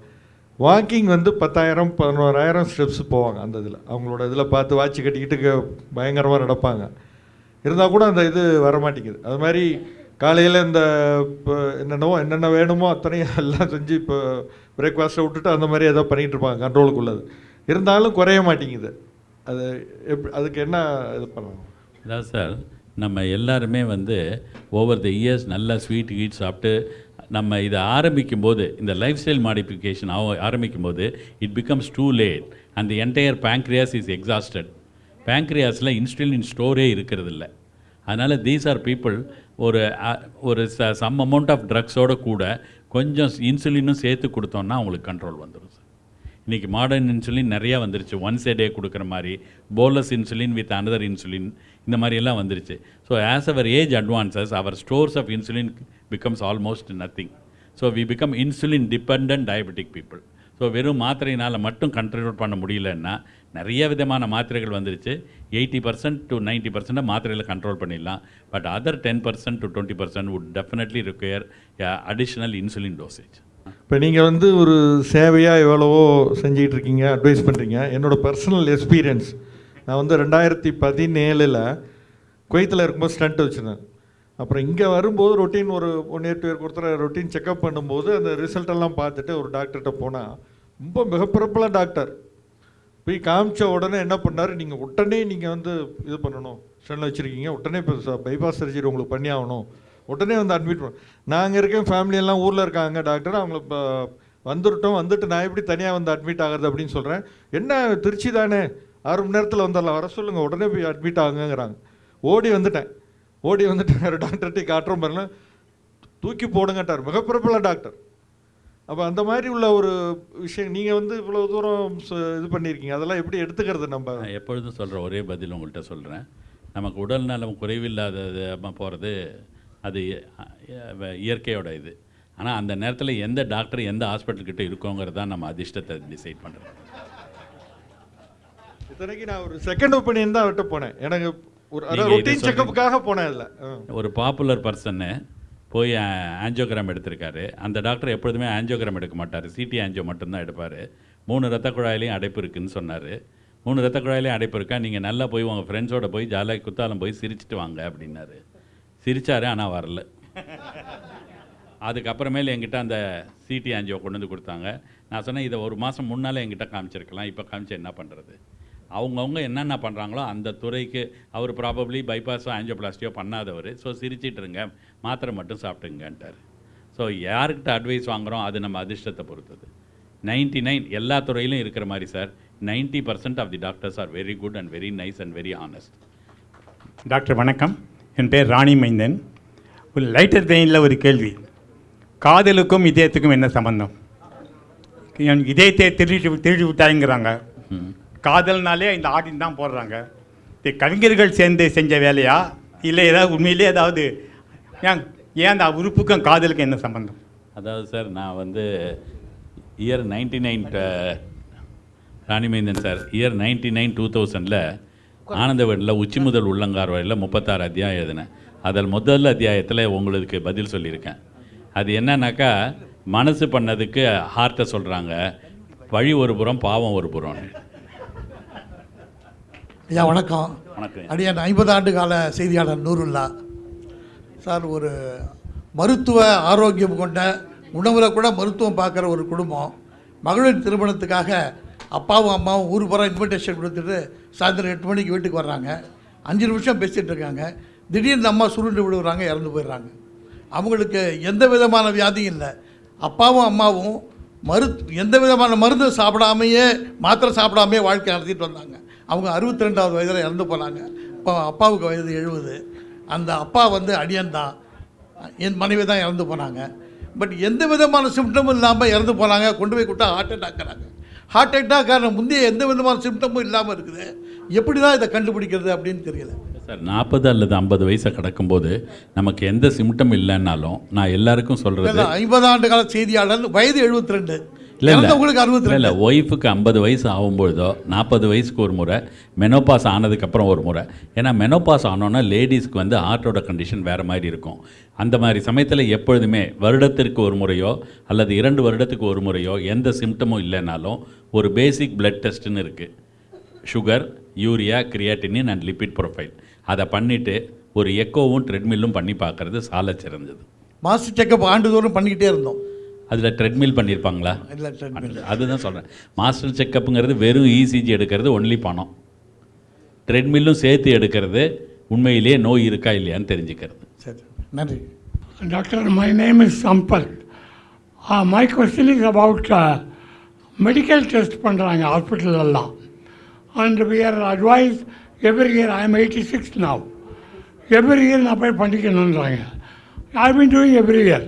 வாக்கிங் வந்து 10,000-11,000 ஸ்டெப்ஸ் போவாங்க. அந்த இதில் அவங்களோட இதில் பார்த்து வாட்சி கட்டிக்கிட்டு பயங்கரமாக நடப்பாங்க. இருந்தால் கூட அந்த இது வரமாட்டேங்குது. அது மாதிரி காலையில் இந்த இப்போ என்னென்ன வேணுமோ அத்தனையும் எல்லாம் செஞ்சு இப்போ பிரேக்ஃபாஸ்ட்டை விட்டுட்டு அந்த மாதிரி ஏதோ பண்ணிகிட்டு இருப்பாங்க கண்ட்ரோலுக்குள்ளது. இருந்தாலும் குறைய மாட்டேங்குது. அது அதுக்கு என்ன இது பண்ணணும்? அதாவது சார், நம்ம எல்லாருமே வந்து ஓவர் த இயர்ஸ் நல்லா ஸ்வீட் கீட் சாப்பிட்டு நம்ம இதை ஆரம்பிக்கும் போது, இந்த லைஃப் ஸ்டைல் மாடிஃபிகேஷன் ஆரம்பிக்கும் போது it becomes too late and the entire pancreas is exhausted. பேங்க்ரியாஸில் இன்சுலின் ஸ்டோரே இருக்கிறதில்ல. அதனால் தீஸ் ஆர் பீப்புள் ஒரு சம் அமௌண்ட் ஆஃப் ட்ரக்ஸோடு கூட கொஞ்சம் இன்சுலினும் சேர்த்து கொடுத்தோன்னா அவங்களுக்கு கண்ட்ரோல் வந்துடும் சார். இன்றைக்கி மாடர்ன் இன்சுலின் நிறையா வந்துருச்சு. ஒன்ஸ் எ டே கொடுக்குற மாதிரி, bolus insulin with another insulin, இந்த மாதிரியெல்லாம் வந்துருச்சு. So as our age advances our stores of insulin becomes almost nothing. So we become insulin depend diabetic people. So வெறும் மாத்திரையினால் மட்டும் கண்ட்ரோல் பண்ண முடியலன்னா நிறைய விதமான மாத்திரைகள் வந்துருச்சு. 80% to 90% மாத்திரையில் கண்ட்ரோல் பண்ணிடலாம். But other 10% to 20% would definitely require additional insulin dosage. இப்போ நீங்கள் வந்து ஒரு சேவையாக எவ்வளவோ செஞ்சிகிட்டு இருக்கீங்க, அட்வைஸ் பண்ணுறீங்க. என்னோடய பர்சனல் எக்ஸ்பீரியன்ஸ், நான் வந்து 2017 குவைத்தில் இருக்கும்போது ஸ்டண்ட் வச்சுருந்தேன். அப்புறம் இங்கே வரும்போது ரொட்டீன் ஒரு 1 year 2 year ஒருத்தர் ரொட்டீன் செக்அப் பண்ணும்போது அந்த ரிசல்ட்டெல்லாம் பார்த்துட்டு ஒரு டாக்டர்கிட்ட போனால் ரொம்ப மிகப்பிறப்புல டாக்டர் போய் காமிச்ச உடனே என்ன பண்ணார், நீங்கள் உடனே நீங்கள் வந்து இது பண்ணணும், ஸ்டண்டில் வச்சுருக்கீங்க, உடனே இப்போ பைபாஸ் சர்ஜரி உங்களுக்கு பண்ணி ஆகணும், உடனே வந்து அட்மிட் பண்ண. நாங்கள் இருக்கேன், ஃபேமிலியெல்லாம் ஊரில் இருக்காங்க டாக்டர், அவங்கள இப்போ வந்துட்டு நான் எப்படி தனியாக வந்து அட்மிட் ஆகுறது அப்படின்னு சொல்கிறேன். என்ன திருச்சி தானே 6 மணி நேரத்தில் வந்துடலாம், வர சொல்லுங்கள், உடனே போய் அட்மிட் ஆகுங்கிறாங்க. ஓடி வந்துட்டேன் வேறு டாக்டர்கிட்ட காட்டுறோம் பாருங்க, தூக்கி போடுங்கட்டார், மிகப்பிறப்புல டாக்டர். அப்போ அந்த மாதிரி உள்ள ஒரு விஷயம் நீங்கள் வந்து இவ்வளோ தூரம் இது பண்ணியிருக்கீங்க, அதெல்லாம் எப்படி எடுத்துக்கிறது? நம்ம எப்பொழுதும் சொல்கிற ஒரே பதில் உங்கள்கிட்ட சொல்கிறேன். நமக்கு உடல் நலம் குறைவில்லாதது போகிறது அது இயற்கையோட இது. ஆனால் அந்த நேரத்தில் எந்த டாக்டர் எந்த ஹாஸ்பிட்டல்கிட்ட இருக்கோங்கிறது தான் நம்ம அதிர்ஷ்டத்தை டிசைட் பண்ணுறோம். இத்தனைக்கு நான் ஒரு செகண்ட் ஒப்பீனியன் தான் விட்டு போனேன். எனக்கு ஒரு ரொட்டீன் செக்கப்புக்காக போனேன். இல்லை, ஒரு பாப்புலர் பர்சன்னு போய் ஆஞ்சியோகிராம் எடுத்திருக்காரு. அந்த டாக்டர் எப்பொழுதுமே ஆஞ்சியோகிராம் எடுக்க மாட்டார், சிடி ஆஞ்சியோ மட்டும்தான் எடுப்பார். 3 ரத்த குழாயிலையும் அடைப்பு இருக்குதுன்னு சொன்னார். 3 ரத்த குழாயிலையும் அடைப்பு இருக்கா, நீங்கள் நல்லா போய் உங்கள் ஃப்ரெண்ட்ஸோட போய் ஜாலியாக குத்தாலம் போய் சிரிச்சிட்டு வாங்க அப்படின்னாரு. சிரித்தார், ஆனால் வரல. அதுக்கப்புறமேல என்கிட்ட அந்த சிடி ஆஞ்சியோ கொண்டு வந்து கொடுத்தாங்க. நான் சொன்னேன், இதை 1 மாதம் முன்னால் என்கிட்ட காமிச்சிருக்கலாம், இப்போ காமிச்சு என்ன பண்ணுறது? அவங்கவுங்க என்னென்ன பண்ணுறாங்களோ அந்த துறைக்கு. அவர் ப்ராபப்ளி பைபாஸோ ஆஞ்சியோபிளாஸ்டியோ பண்ணாதவர். ஸோ சிரிச்சிட்ருங்க, மாத்திரை மட்டும் சாப்பிட்டுங்கன்ட்டார். ஸோ யார்கிட்ட அட்வைஸ் வாங்குகிறோம் அது நம்ம அதிர்ஷ்டத்தை பொறுத்தது. 99 எல்லா துறையிலும் இருக்கிற மாதிரி sir, 90% of the doctors are very good and very nice and very honest. Doctor வணக்கம், என் பேர் ராணி மைந்தன். ஒரு லைட்டர் வெயினில் ஒரு கேள்வி. காதலுக்கும் இதயத்துக்கும் என்ன சம்பந்தம்? இதயத்தை திருடி விட்டாங்கிறாங்க. காதல்னாலே இந்த ஆடின் தான் போடுறாங்க. கவிஞர்கள் சேர்ந்து செஞ்ச வேலையா இல்லை ஏதாவது உண்மையிலே ஏதாவது ஏன் அந்த உறுப்புக்கும் காதலுக்கும் என்ன சம்பந்தம்? அதாவது சார், நான் வந்து இயர் 99 ராணிமைந்தன் சார், இயர் 99 2000 ஆனந்த வீட்டில் உச்சி முதல் உள்ளங்கார் வரையில் 36 அத்தியாயம் எழுதினேன். அதில் முதல் அத்தியாயத்தில் உங்களுக்கு பதில் சொல்லியிருக்கேன். அது என்னன்னாக்கா, மனசு பண்ணதுக்கு ஹார்ட்டை சொல்கிறாங்க, வழி ஒரு புறம் பாவம் ஒரு புறம். ஐயா வணக்கம். வணக்கம். அடியான் 50 ஆண்டு கால செய்தியாளர் நூருல்லா சார். ஒரு மருத்துவ ஆரோக்கியம் கொண்ட உணவில் கூட மருத்துவம் பார்க்குற ஒரு குடும்பம் மகளிர் திருமணத்துக்காக அப்பாவும் அம்மாவும் ஊர் பூரா இன்விடேஷன் கொடுத்துட்டு சாயந்தரம் 8 மணிக்கு வீட்டுக்கு வர்றாங்க. 5 நிமிஷம் பேசிகிட்டு இருக்காங்க. திடீர்னு அம்மா சுருண்டு விடுறாங்க, இறந்து போயிடுறாங்க. அவங்களுக்கு எந்த விதமான வியாதியும் இல்லை. அப்பாவும் அம்மாவும் எந்த விதமான மருந்து சாப்பிடாமையே, மாத்திரை சாப்பிடாமையே வாழ்க்கை நடத்திட்டு வந்தாங்க. அவங்க 62வது வயதில் இறந்து போனாங்க. இப்போ அப்பாவுக்கு வயது 70. அந்த அப்பா வந்து அடியன் தான், என் மனைவி தான் இறந்து போனாங்க. பட் எந்த விதமான சிம்டமும் இல்லாமல் இறந்து போனாங்க. கொண்டு போய் கொடுத்தா ஹார்ட் அட்டாக்கிறாங்க. ஹார்ட் அட்டாக்கான முந்தைய எந்த விதமான சிம்டமும் இல்லாமல் இருக்குது. எப்படி தான் இதை கண்டுபிடிக்கிறது அப்படின்னு தெரியல சார். 40 அல்லது 50 வயசை கடக்கும்போது நமக்கு எந்த சிம்டம் இல்லைன்னாலும் நான் எல்லாருக்கும் சொல்கிறது, 50 ஆண்டு கால செய்தியாளர், வயது 72, இல்லை உங்களுக்கு 62. இல்லை, ஒய்ஃபுக்கு 50 வயசு ஆகும்பொழுதோ 40 வயசுக்கு ஒரு முறை, மெனோபாஸ் ஆனதுக்கப்புறம் ஒரு முறை. ஏன்னா மெனோபாஸ் ஆனோன்னா லேடிஸ்க்கு வந்து ஹார்ட்டோட கண்டிஷன் வேறு மாதிரி இருக்கும். அந்த மாதிரி சமயத்தில் எப்பொழுதுமே வருடத்திற்கு ஒரு முறையோ அல்லது 2 வருடத்துக்கு ஒரு முறையோ எந்த சிம்டமும் இல்லைனாலும் ஒரு பேசிக் பிளட் டெஸ்ட்டுன்னு இருக்குது. Sugar, urea, creatinine and lipid profile. அதை பண்ணிவிட்டு ஒரு எக்கோவும் ட்ரெட்மில்லும் பண்ணி பார்க்குறது சால சிறந்தது. மாஸ்டர் செக்கப் ஆண்டுதோறும் பண்ணிக்கிட்டே இருந்தோம். அதில் ட்ரெட்மில் பண்ணியிருப்பாங்களா? இல்லை, ட்ரெட்மில் அதுதான் சொல்கிறேன். மாஸ்டர் செக்கப்புங்கிறது வெறும் இசிஜி எடுக்கிறது ஒன்லி பணம். ட்ரெட்மில்லும் சேர்த்து எடுக்கிறது உண்மையிலேயே நோய் இருக்கா இல்லையான்னு தெரிஞ்சுக்கிறது. சரி, நன்றி. Doctor, my name is Sampal. My question is about medical test பண்ணுறாங்க ஹாஸ்பிட்டல் எல்லாம். And we are advised every year, I am 86 now. Every year நான் போய் பண்ணிக்கணுன்றாங்க. I have been doing every year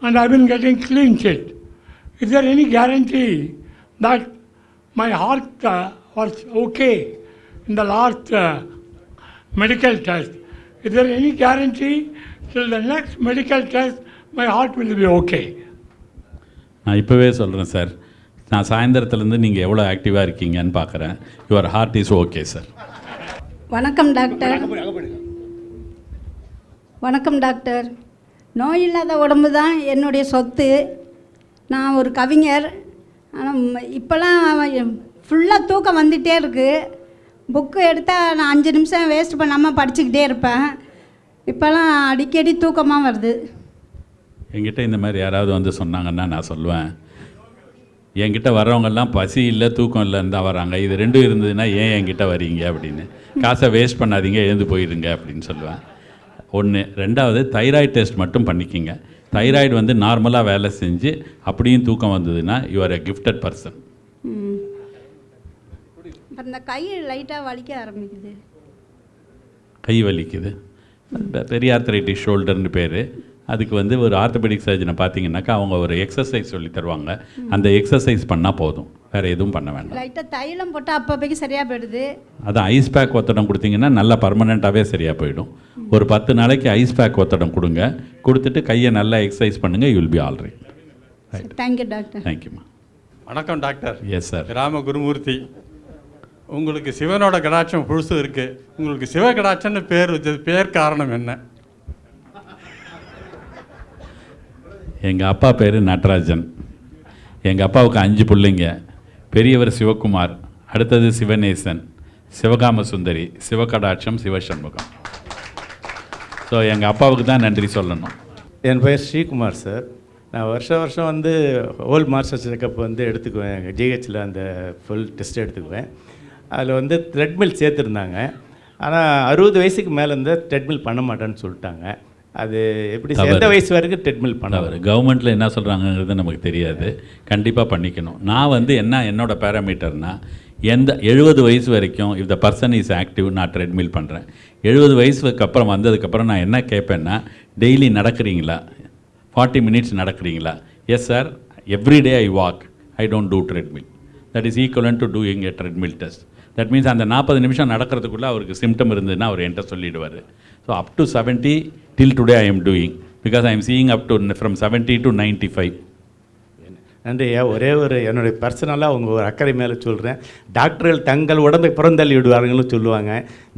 and I have been getting clean sheet. Is there any guarantee that my heart was okay in the last medical test? Is there any guarantee till the next medical test my heart will be okay? நான் இப்போவே சொல்கிறேன் sir, நான் சாயந்தரத்துலேருந்து நீங்கள் எவ்வளோ ஆக்டிவாக இருக்கீங்கன்னு பார்க்குறேன். Your heart is okay sir. வணக்கம் டாக்டர். வணக்கம் டாக்டர். நோய் இல்லாத உடம்பு தான் என்னுடைய சொத்து. நான் ஒரு கவிஞர். ஆனால் இப்போல்லாம் ஃபுல்லாக தூக்கம் வந்துகிட்டே இருக்குது. புக்கு எடுத்தால் நான் 5 நிமிஷம் வேஸ்ட் பண்ணாமல் படிச்சுக்கிட்டே இருப்பேன். இப்போல்லாம் அடிக்கடி தூக்கமாக வருது. என்கிட்ட இந்த மாதிரி யாராவது வந்து சொன்னாங்கன்னா நான் சொல்லுவேன், என்கிட்ட வர்றவங்கெல்லாம் பசி இல்லை தூக்கம் இல்லைன்னு தான் வராங்க. இது ரெண்டும் இருந்ததுன்னா ஏன் என்கிட்ட வரீங்க அப்படின்னு. காசை வேஸ்ட் பண்ணாதீங்க, எழுந்து போயிடுங்க அப்படின்னு சொல்லுவேன். ஒன்று. ரெண்டாவது, தைராய்டு டெஸ்ட் மட்டும் பண்ணிக்கிங்க. தைராய்டு வந்து நார்மலாக வேலை செஞ்சு அப்படியும் தூக்கம் வந்ததுன்னா you are a gifted person. இப்போ இந்த கை லைட்டாக வலிக்க ஆரம்பிக்குது. கை வலிக்குது, பெரிய ஆர்த்தரைட்டிஸ் ஷோல்டர்னு பேர். அதுக்கு வந்து ஒரு ஆர்த்தோபெடிக் சர்ஜனை பார்த்தீங்கன்னாக்கா அவங்க ஒரு எக்ஸசைஸ் சொல்லி தருவாங்க. அந்த எக்ஸசைஸ் பண்ணால் போதும், வேறு எதுவும் பண்ண வேண்டாம். லைட்டாக தைலம் போட்டால் அப்போதைக்கு சரியாக போயிடுது. அதான் ஐஸ் பேக் ஒத்தடம் கொடுத்தீங்கன்னா நல்லா பர்மனெண்ட்டாகவே சரியாக போயிடும். ஒரு 10 நாளைக்கு ஐஸ் பேக் ஒத்தடம் கொடுங்க. கொடுத்துட்டு கையை நல்லா எக்ஸசைஸ் பண்ணுங்கள், you will be all right. Thank you doctor. தேங்க்யூம்மா. வணக்கம் doctor. Yes sir. Rama Gurumurthy. உங்களுக்கு சிவனோட கடாட்சம் புதுசு இருக்குது. உங்களுக்கு சிவ கடாட்சம்னு பேர் வச்சது பேர் காரணம் என்ன? எங்கள் அப்பா பேர் நடராஜன். எங்கள் அப்பாவுக்கு 5 பிள்ளைங்க. பெரியவர் சிவகுமார், அடுத்தது சிவநேசன், சிவகாம சுந்தரி, சிவகடாட்சம், சிவசண்முகம். ஸோ எங்கள் அப்பாவுக்கு தான் நன்றி சொல்லணும். என் பெயர் ஸ்ரீகுமார் சார். நான் வருஷம் வந்து ஹோல் மாஸ்டர் செக்கப் வந்து எடுத்துக்குவேன். ஜிஹெச்சில் அந்த ஃபுல் டெஸ்ட் எடுத்துக்குவேன். அதில் வந்து த்ரெட்மில் சேர்த்துருந்தாங்க. ஆனால் 60 வயசுக்கு மேலே இருந்தால் ட்ரெட்மில் பண்ண மாட்டேன்னு சொல்லிட்டாங்க. அது எப்படி எந்த வயசு வரைக்கும் ட்ரெட்மில் பண்ணவர்? கவர்மெண்ட்டில் என்ன சொல்கிறாங்கிறது நமக்கு தெரியாது. கண்டிப்பாக பண்ணிக்கணும். நான் வந்து என்னோடய பேராமீட்டர்னால் எந்த 70 வயசு வரைக்கும் if the person is active நான் ட்ரெட்மில் பண்ணுறேன். 70 வயசுக்கு அப்புறம் வந்ததுக்கப்புறம் நான் என்ன கேட்பேன்னா, டெய்லி நடக்கிறீங்களா, 40 மினிட்ஸ் நடக்கிறீங்களா? Yes sir, every day I walk, I don't do treadmill. That is equivalent to doing a treadmill test. That means அந்த 40 நிமிஷம் நடக்கிறதுக்குள்ளே அவருக்கு சிம்டம் இருந்ததுன்னா அவர் என்கிட்ட சொல்லிவிடுவார். So up to 70 till today I am doing, because I am seeing up to from 70 to 95. நன்றியா. ஒரே ஒரு என்னுடைய பர்சனலாக உங்கள் ஒரு அக்கறை மேலே சொல்கிறேன். டாக்டர்கள் தங்கள் உடம்பை புறந்தள்ளி விடுவார்கள்னு சொல்லுவாங்க.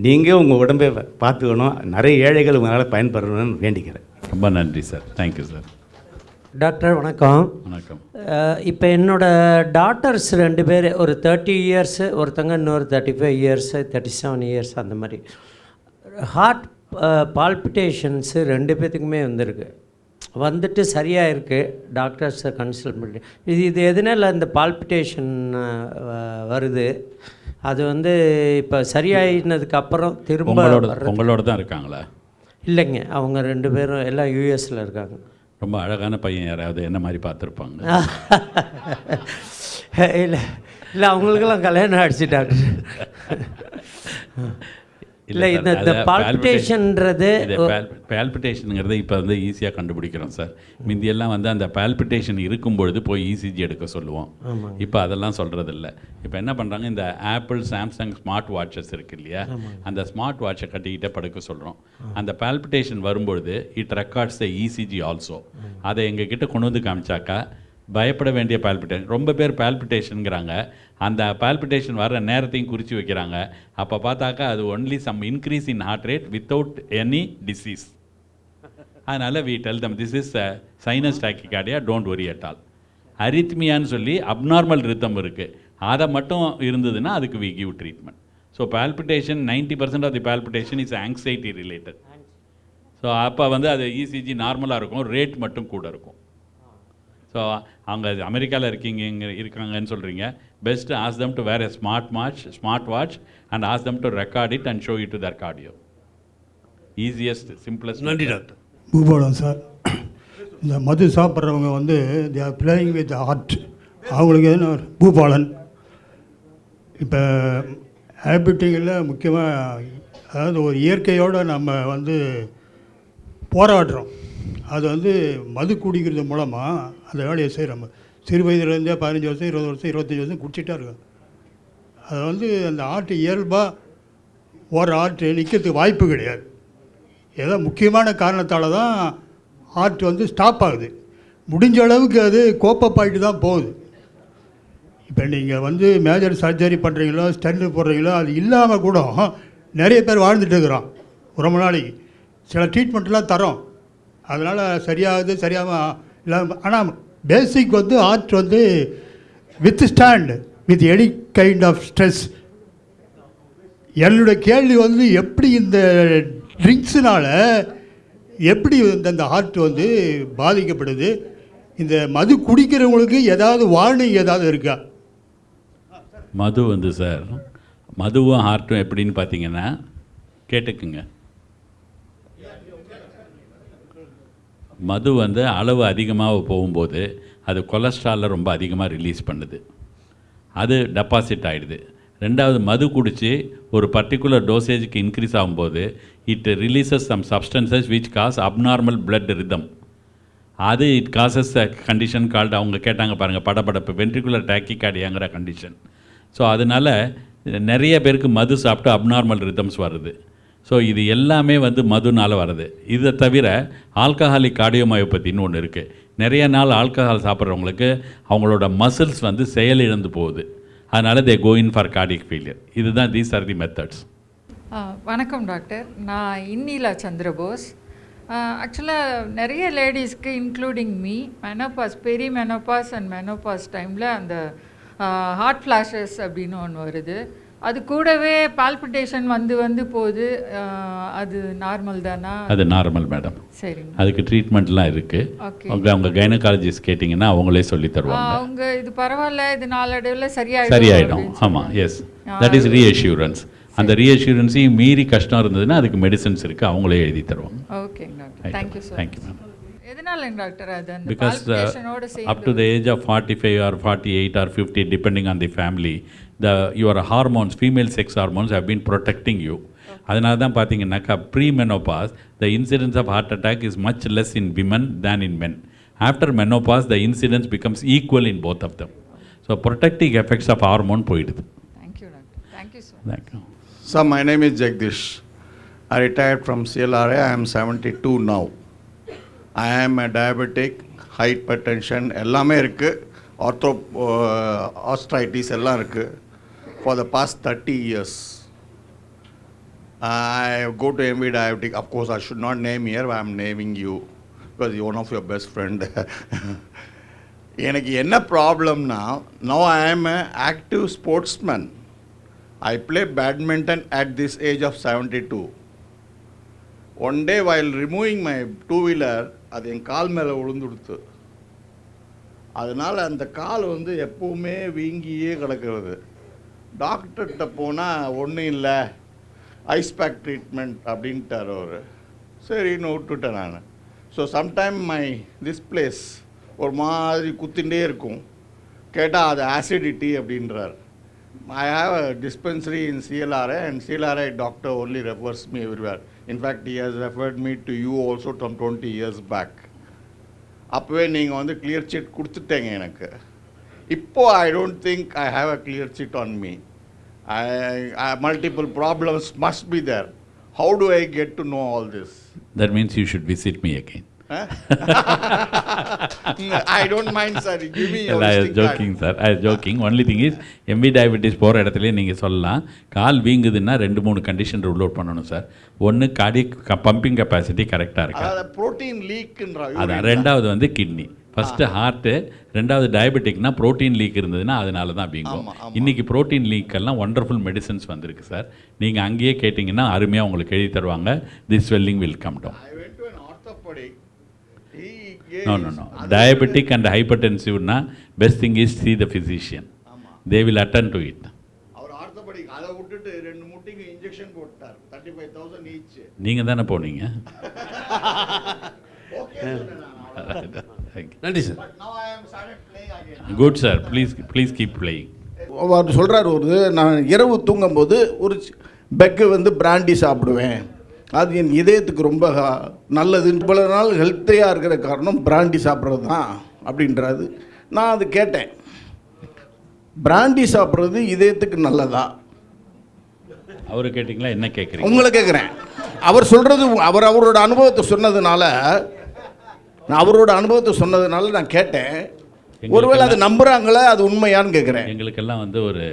நீங்கள் உங்கள் உடம்பை பார்த்துக்கணும். நிறைய ஏழைகள் உங்களால் பயன்பெறணும்னு வேண்டிக்கிறேன். ரொம்ப நன்றி சார். Thank you sir. டாக்டர் வணக்கம். வணக்கம். இப்போ என்னோடய டாட்டர்ஸ் 2 பேர், ஒரு 30 இயர்ஸு, ஒருத்தங்க இன்னொரு 35 இயர்ஸு, 37 இயர்ஸ். அந்த மாதிரி ஹார்ட் பால்பிட்டேஷன்ஸு 2 பேர்த்துக்குமே வந்துட்டு சரியாக இருக்குது. டாக்டர்ஸை கன்சல்ட் பண்ணி இது எதனால் இந்த பால்பிட்டேஷன் வருது? அது வந்து இப்போ சரியாயினதுக்கு அப்புறம் திரும்ப உங்களோட தான் இருக்காங்களா? இல்லைங்க, அவங்க 2 பேரும் எல்லாம் யூஎஸில் இருக்காங்க. ரொம்ப அழகான பையன், யாராவது என்ன மாதிரி பார்த்துருப்பாங்க? இல்லை இல்லை, அவங்களுக்கெல்லாம் கல்யாணம் ஆகிடுச்சு டாக்டர். இல்லை, இந்த பால்பிட்டேஷன்றது பால்பிட்டேஷனுங்கிறது இப்போ வந்து ஈஸியாக கண்டுபிடிக்கிறோம் சார். முந்தியெல்லாம் வந்து அந்த பால்பிட்டேஷன் இருக்கும்பொழுது போய் இசிஜி எடுக்க சொல்லுவோம். இப்போ அதெல்லாம் சொல்கிறது இல்லை. இப்போ என்ன பண்ணுறாங்க, இந்த ஆப்பிள், சாம்சங் ஸ்மார்ட் வாட்சஸ் இருக்குது இல்லையா, அந்த ஸ்மார்ட் வாட்சை கட்டிக்கிட்டே படுக்க சொல்கிறோம். அந்த பால்பிட்டேஷன் வரும்பொழுது it records the ECG also. அதை எங்ககிட்ட கொண்டு வந்து காமிச்சாக்கா பயப்பட வேண்டிய பால்பிட்டேஷன். ரொம்ப பேர் பால்பிட்டேஷனுங்கிறாங்க, அந்த பால்பிட்டேஷன் வர நேரத்தையும் குறித்து வைக்கிறாங்க. அப்போ பார்த்தாக்கா அது only some increase in heart rate without any disease. அதனால் we tell them this is sinus tachycardia, don't worry at all. அரித்மியான்னு சொல்லி அப்நார்மல் ரித்தம் இருக்குது, அதை மட்டும் இருந்ததுன்னா அதுக்கு we give treatment. So palpitation 90% of the palpitation is anxiety related. So அப்போ வந்து அது இசிஜி நார்மலாக இருக்கும், ரேட் மட்டும் கூட இருக்கும். ஸோ அவங்க அமெரிக்காவில் இருக்காங்கன்னு சொல்கிறீங்க, best ask them to wear a smart watch and ask them to record it and show it to their cardio. Easiest simplest. நன்றி டாக்டர். பூபாலம் சார், இந்த மது சாப்பிட்றவங்க வந்து they are playing with heart. அவங்களுக்கு எதுனா பூபாலன் இப்போ ஹேபிட்டிங்கில் முக்கியமாக, அதாவது ஒரு இயற்கையோடு நம்ம வந்து போராடுறோம். அது வந்து மது குடிக்கிறது மூலமாக அந்த வேலையை செய்கிறோம். சிறு வயதுலேருந்தே 15 வருஷம் 20 வருஷம் 25 வருஷம் குடிச்சிட்டா இருக்கும். அது வந்து அந்த ஆட்டு இயல்பாக ஒரு ஆட்டு நிற்கிறதுக்கு வாய்ப்பு கிடையாது. ஏதோ முக்கியமான காரணத்தால் தான் ஆர்ட் வந்து ஸ்டாப் ஆகுது. முடிஞ்ச அளவுக்கு அது கோப்பப் ஆகிட்டு தான் போகுது. இப்போ நீங்கள் வந்து மேஜர் சர்ஜரி பண்ணுறீங்களோ, ஸ்டென்ட் போடுறீங்களோ, அது இல்லாமல் கூட நிறைய பேர் வாழ்ந்துட்டு இருக்கிறோம் ரொம்ப நாளைக்கு. சில ட்ரீட்மெண்ட்லாம் தரோம், அதனால் சரியாகுது சரியாமல் இல்லாமல். ஆனால் பேசிக் வந்து ஆர்ட் வந்து withstand with any kind of stress. என்னுடைய கேள்வி வந்து எப்படி இந்த ட்ரிங்க்ஸுனால் எப்படி இந்த ஹார்ட் வந்து பாதிக்கப்படுது? இந்த மது குடிக்கிறவங்களுக்கு ஏதாவது வார்னிங் ஏதாவது இருக்கா? மது வந்து சார், மதுவும் ஹார்ட்டும் எப்படின்னு பார்த்தீங்கன்னா கேட்டுக்குங்க. மது வந்து அளவு அதிகமாக போகும்போது அது கொலஸ்ட்ராலில் ரொம்ப அதிகமாக ரிலீஸ் பண்ணுது, அது டெபாசிட் ஆகிடுது. ரெண்டாவது, மது குடித்து ஒரு பர்டிகுலர் டோசேஜுக்கு இன்க்ரீஸ் ஆகும்போது it releases some substances which cause abnormal blood rhythm. அது it causes a condition called, அவங்க கேட்டாங்க பாருங்கள், படபடப்பு, வென்ட்ரிகுலர் டாக்கிகார்டியாங்கிற கண்டிஷன். ஸோ அதனால் நிறைய பேருக்கு மது சாப்பிட்டு அப்நார்மல் ரிதம்ஸ் வருது. ஸோ இது எல்லாமே வந்து மதுனால் வருது. இதை தவிர ஆல்கஹாலிக் கார்டியோமயோபதின்னு ஒன்று இருக்குது. நிறைய நாள் ஆல்கஹால் சாப்பிட்றவங்களுக்கு அவங்களோட மசில்ஸ் வந்து செயலிழந்து போகுது, அதனால் they go in for cardiac failure. இதுதான் தீஸ் ஆர் தி மெத்தட்ஸ். வணக்கம் டாக்டர், நான் இன்னிலா சந்திரபோஸ். ஆக்சுவலாக நிறைய லேடிஸ்க்கு including me menopause, perimenopause and menopause டைமில் அந்த ஹார்ட் ஃப்ளாஷஸ் அப்படின்னு ஒன்று வருது. அது கூடவே பால்பிட்டேஷன் வந்து போகுது. அது நார்மல் தானா? அது நார்மல் மேடம். சரி, அதுக்கு ட்ரீட்மெண்ட்லாம் இருக்குது. அவங்க கைனகாலஜிஸ்ட் கேட்டிங்கன்னா அவங்களே சொல்லி தருவாங்க. அவங்க இது பரவாயில்ல, இது நாளடைவில் சரியாயிடும். ஆமாம், எஸ், தட் இஸ் ரீஅஷ்யூரன்ஸ். அந்த ரீஅஷ்யூரன்ஸையும் மீறி கஷ்டம் இருந்ததுன்னா அதுக்கு மெடிசன்ஸ் இருக்குது, அவங்களே எழுதி தருவாங்க. Okay doctor, thank you sir. Thank you ma'am. எதனாலங்க டாக்டர் அது? அந்த because up to the age of 45 or 48 or 50 depending on the family, your hormones, female sex hormones have been protecting you. அதனால தான் பார்த்தீங்கன்னாக்கா pre-menopause the incidence of heart attack is much less in women than in men. After menopause the incidence becomes equal in both of them. So protecting effects of hormone போயிடுது. Thank you doctor. Thank you so Thank you. Sir, my name is Jagdish. I retired from CLRA. I am 72 now. I am a diabetic, hypertension எல்லாமே இருக்குது, ஆஸ்ட்ரைட்டிஸ் எல்லாம் இருக்குது. For the past 30 years I go to MV Diabetic. Of course I should not name here, I am naming you because you're one of your best friend. எனக்கு என்ன ப்ராப்ளம்னா, now I am an active sportsman. I play badminton at this age of 72. One day while removing my two-wheeler, அது என் கால் மேலே விழுந்துடுத்து. அதனால் அந்த கால் வந்து எப்போவுமே வீங்கியே கிடக்கிறது. டாக்டர்கிட்ட போனால் ஒன்றும் இல்லை, ஐஸ் பேக் ட்ரீட்மெண்ட் அப்படின்ட்டார் அவர். சரின்னு விட்டுட்டேன் நான். ஸோ சம்டைம் திஸ் பிளேஸ் ஒரு மாதிரி குத்திகிட்டே இருக்கும். கேட்டால் அது ஆசிடிட்டி அப்படின்றார். I have a dispensary in CLRA and CLRA doctor only refers me everywhere. In fact, he has referred me to you also from 20 years back. அப்போவே நீங்கள் வந்து கிளியர் சிட் கொடுத்துட்டேங்க எனக்கு. இப்போது I don't think I have a clear chit on me. Multiple problems must be there. How do I get to know all this? That means you should visit me again. I don't mind sir, give me your I was joking sir, I was joking. Only thing is MV diabetes போகிற இடத்துல நீங்கள் சொல்லலாம், கால் வீங்குதுன்னா 2-3 condition rule out பண்ணணும் sir. ஒன்று cardiac pumping capacity கரெக்டாக இருக்கா, protein லீக்ன்ற. அதான். ரெண்டாவது வந்து கிட்னி. ஃபஸ்ட்டு ஹார்ட்டு, ரெண்டாவது டயபெட்டிக்னா ப்ரோட்டீன் லீக் இருந்ததுன்னா அதனால தான் வீங்கும். இன்றைக்கி ப்ரோட்டீன் லீக்கெல்லாம் ஒண்டர்ஃபுல் மெடிசன்ஸ் வந்திருக்கு சார். நீங்கள் அங்கேயே கேட்டிங்கன்னா அருமையாக உங்களுக்கு எழுதி தருவாங்க. This swelling will come down. No. Diabetic and hypertensive na best thing is see the physician. They will attend to it. அவர் ஆர்த்தோபெடிக் அதை விட்டுட்டு 2 முட்டிக்கு இன்ஜெக்ஷன் போட்டார் 35,000 ஈச். நீங்க தானே போனீங்க? நன்றி சார். Good sir, please keep playing. அவர் சொல்கிறார், ஒரு நான் இரவு தூங்கும்போது ஒரு பெக்கு வந்து பிராண்டி சாப்பிடுவேன், அது என் இதயத்துக்கு ரொம்ப நல்லது. இவ்வளோ நாள் ஹெல்த்தியாக இருக்கிற காரணம் பிராண்டி சாப்பிட்றது தான் அப்படின்றாரு. நான் அது கேட்டேன், பிராண்டி சாப்பிட்றது இதயத்துக்கு நல்லதா? அவரு கேட்டிங்களா, என்ன கேட்குறீங்க? உங்களை கேட்குறேன். அவர் சொல்கிறது அவரோட அனுபவத்தை சொன்னதுனால நான் கேட்டேன். ஒருவேளை அது நம்புகிறாங்களா, அது உண்மையான்னு கேட்குறேன். எங்களுக்கெல்லாம் வந்து ஒரு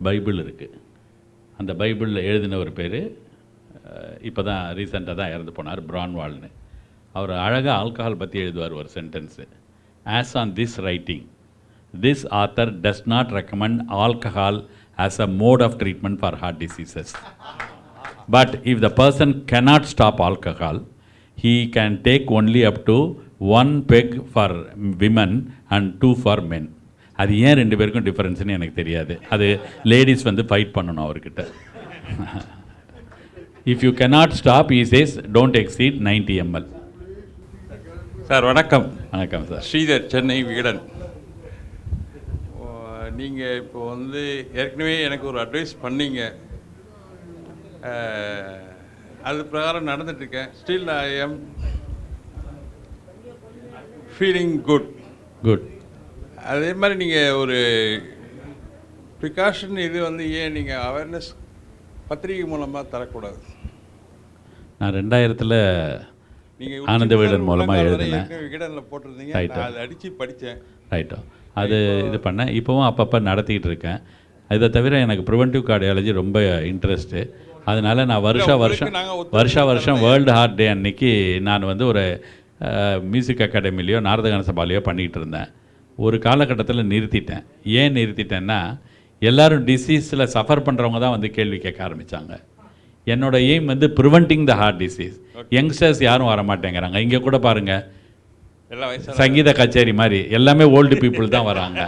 பைபிள் இருக்குது. அந்த பைபிளில் எழுதின ஒரு பேர் இப்போ தான் ரீசெண்டாக தான் இறந்து போனார், பிரான்வால்னு. அவர் அழகாக ஆல்கஹால் பற்றி எழுதுவார் ஒரு sentence. As on this writing, this author does not recommend alcohol as a mode of treatment for heart diseases. But if the person cannot stop alcohol, he can take only up to 1 peg for women and 2 for men. அது ஏன் 2 பேருக்கும் டிஃபரன்ஸ்னு எனக்கு தெரியாது. அது ladies வந்து fight பண்ணணும் அவர்கிட்ட. If you cannot stop, he says, don't exceed 90 ml. Sir வணக்கம். வணக்கம் சார். ஸ்ரீதர், சென்னை விகடன். நீங்கள் இப்போ வந்து ஏற்கனவே எனக்கு ஒரு அட்வைஸ் பண்ணீங்க, அது பிரகாரம் நடந்துட்டுருக்கேன். Still I am feeling good. அதே மாதிரி நீங்கள் ஒரு ப்ரிகாஷன் இது வந்து ஏன் நீங்கள் அவேர்னஸ் பத்திரிகை மூலமாக தரக்கூடாது? நான் 2000 ஆனந்த விகடன் மூலமாக எழுதினேன். விகடனில் போட்டிருந்தீங்க, நான் அதை அடித்து படித்தேன். ரைட்டோ, அது இது பண்ணேன். இப்போவும் அப்பப்போ நடத்திக்கிட்டு இருக்கேன். இதை தவிர எனக்கு ப்ரிவென்டிவ் கார்டியாலஜி ரொம்ப இன்ட்ரெஸ்ட்டு. அதனால் நான் வருஷம் வேர்ல்டு ஹார்ட் டே அன்னைக்கு நான் வந்து ஒரு மியூசிக் அகாடமிலையோ நாரதகான சபாலையோ பண்ணிக்கிட்டு இருந்தேன். ஒரு காலகட்டத்தில் நிறுத்திட்டேன். ஏன் நிறுத்திட்டேன்னா, எல்லோரும் டிசீஸில் சஃபர் பண்ணுறவங்க தான் வந்து கேள்வி கேட்க ஆரம்பித்தாங்க. என்னோடய எய்ம் வந்து preventing the heart disease. Youngsters யாரும் வர மாட்டேங்கிறாங்க. இங்கே கூட பாருங்கள், சங்கீத கச்சேரி மாதிரி எல்லாமே ஓல்டு பீப்புள் தான் வராங்க.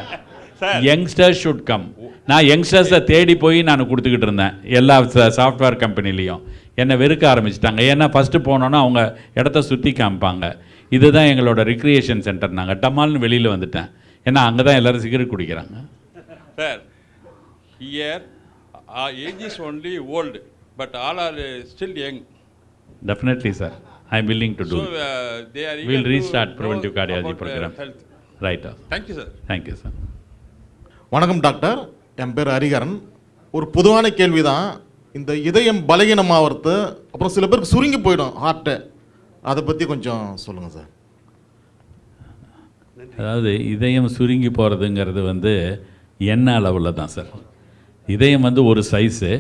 Youngsters should come. நான் யங்ஸ்டர்ஸை தேடி போய் நான் கொடுத்துக்கிட்டு இருந்தேன் எல்லா சாஃப்ட்வேர் கம்பெனிலையும். என்னை வெறுக்க ஆரம்பிச்சிட்டாங்க. ஏன்னா ஃபஸ்ட்டு போனோன்னா அவங்க இடத்த சுற்றி காமிப்பாங்க. இதுதான் எங்களோட ரிக்ரியேஷன் சென்டர். நாங்கள் டமால்னு வெளியில் வந்துட்டேன். ஏன்னா அங்கே தான் எல்லோரும் சிகரெட் குடிக்கிறாங்க. Sir, here age is only old, but all are still young. Definitely, sir. I am willing to do. So, they are we will restart preventive cardiology program. Right. Thank you, sir. Thank you, sir. வணக்கம் doctor, என் பேர் ஹரிகரன். ஒரு பொதுவான கேள்வி தான், இந்த இதயம் பலகீனமாகிறது, அப்புறம் சில பேருக்கு சுருங்கி போயிடும் ஹார்ட்டு, அதை பற்றி கொஞ்சம் சொல்லுங்கள் சார். அதாவது இதயம் சுருங்கி போகிறதுங்கிறது வந்து என்ன அளவில் தான் சார். இதயம் வந்து ஒரு சைஸு,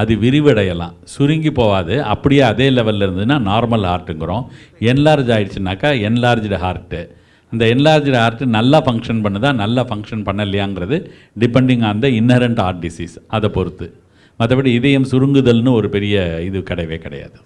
அது விரிவடையலாம், சுருங்கி போகாது. அப்படியே அதே லெவலில் இருந்ததுன்னா நார்மல் ஹார்ட்டுங்கிறோம். என்லார்ஜ் ஆகிடுச்சுனாக்கா என்லார்ஜ்டு ஹார்ட்டு. அந்த என்லார்ஜ்டு ஹார்ட்டு நல்லா ஃபங்க்ஷன் பண்ணுதா, நல்லா ஃபங்க்ஷன் பண்ணலையாங்கிறது depending on the inherent heart disease, அதை பொறுத்து. மற்றபடி இதயம் சுருங்குதல்னு ஒரு பெரிய இது கிடையவே கிடையாது.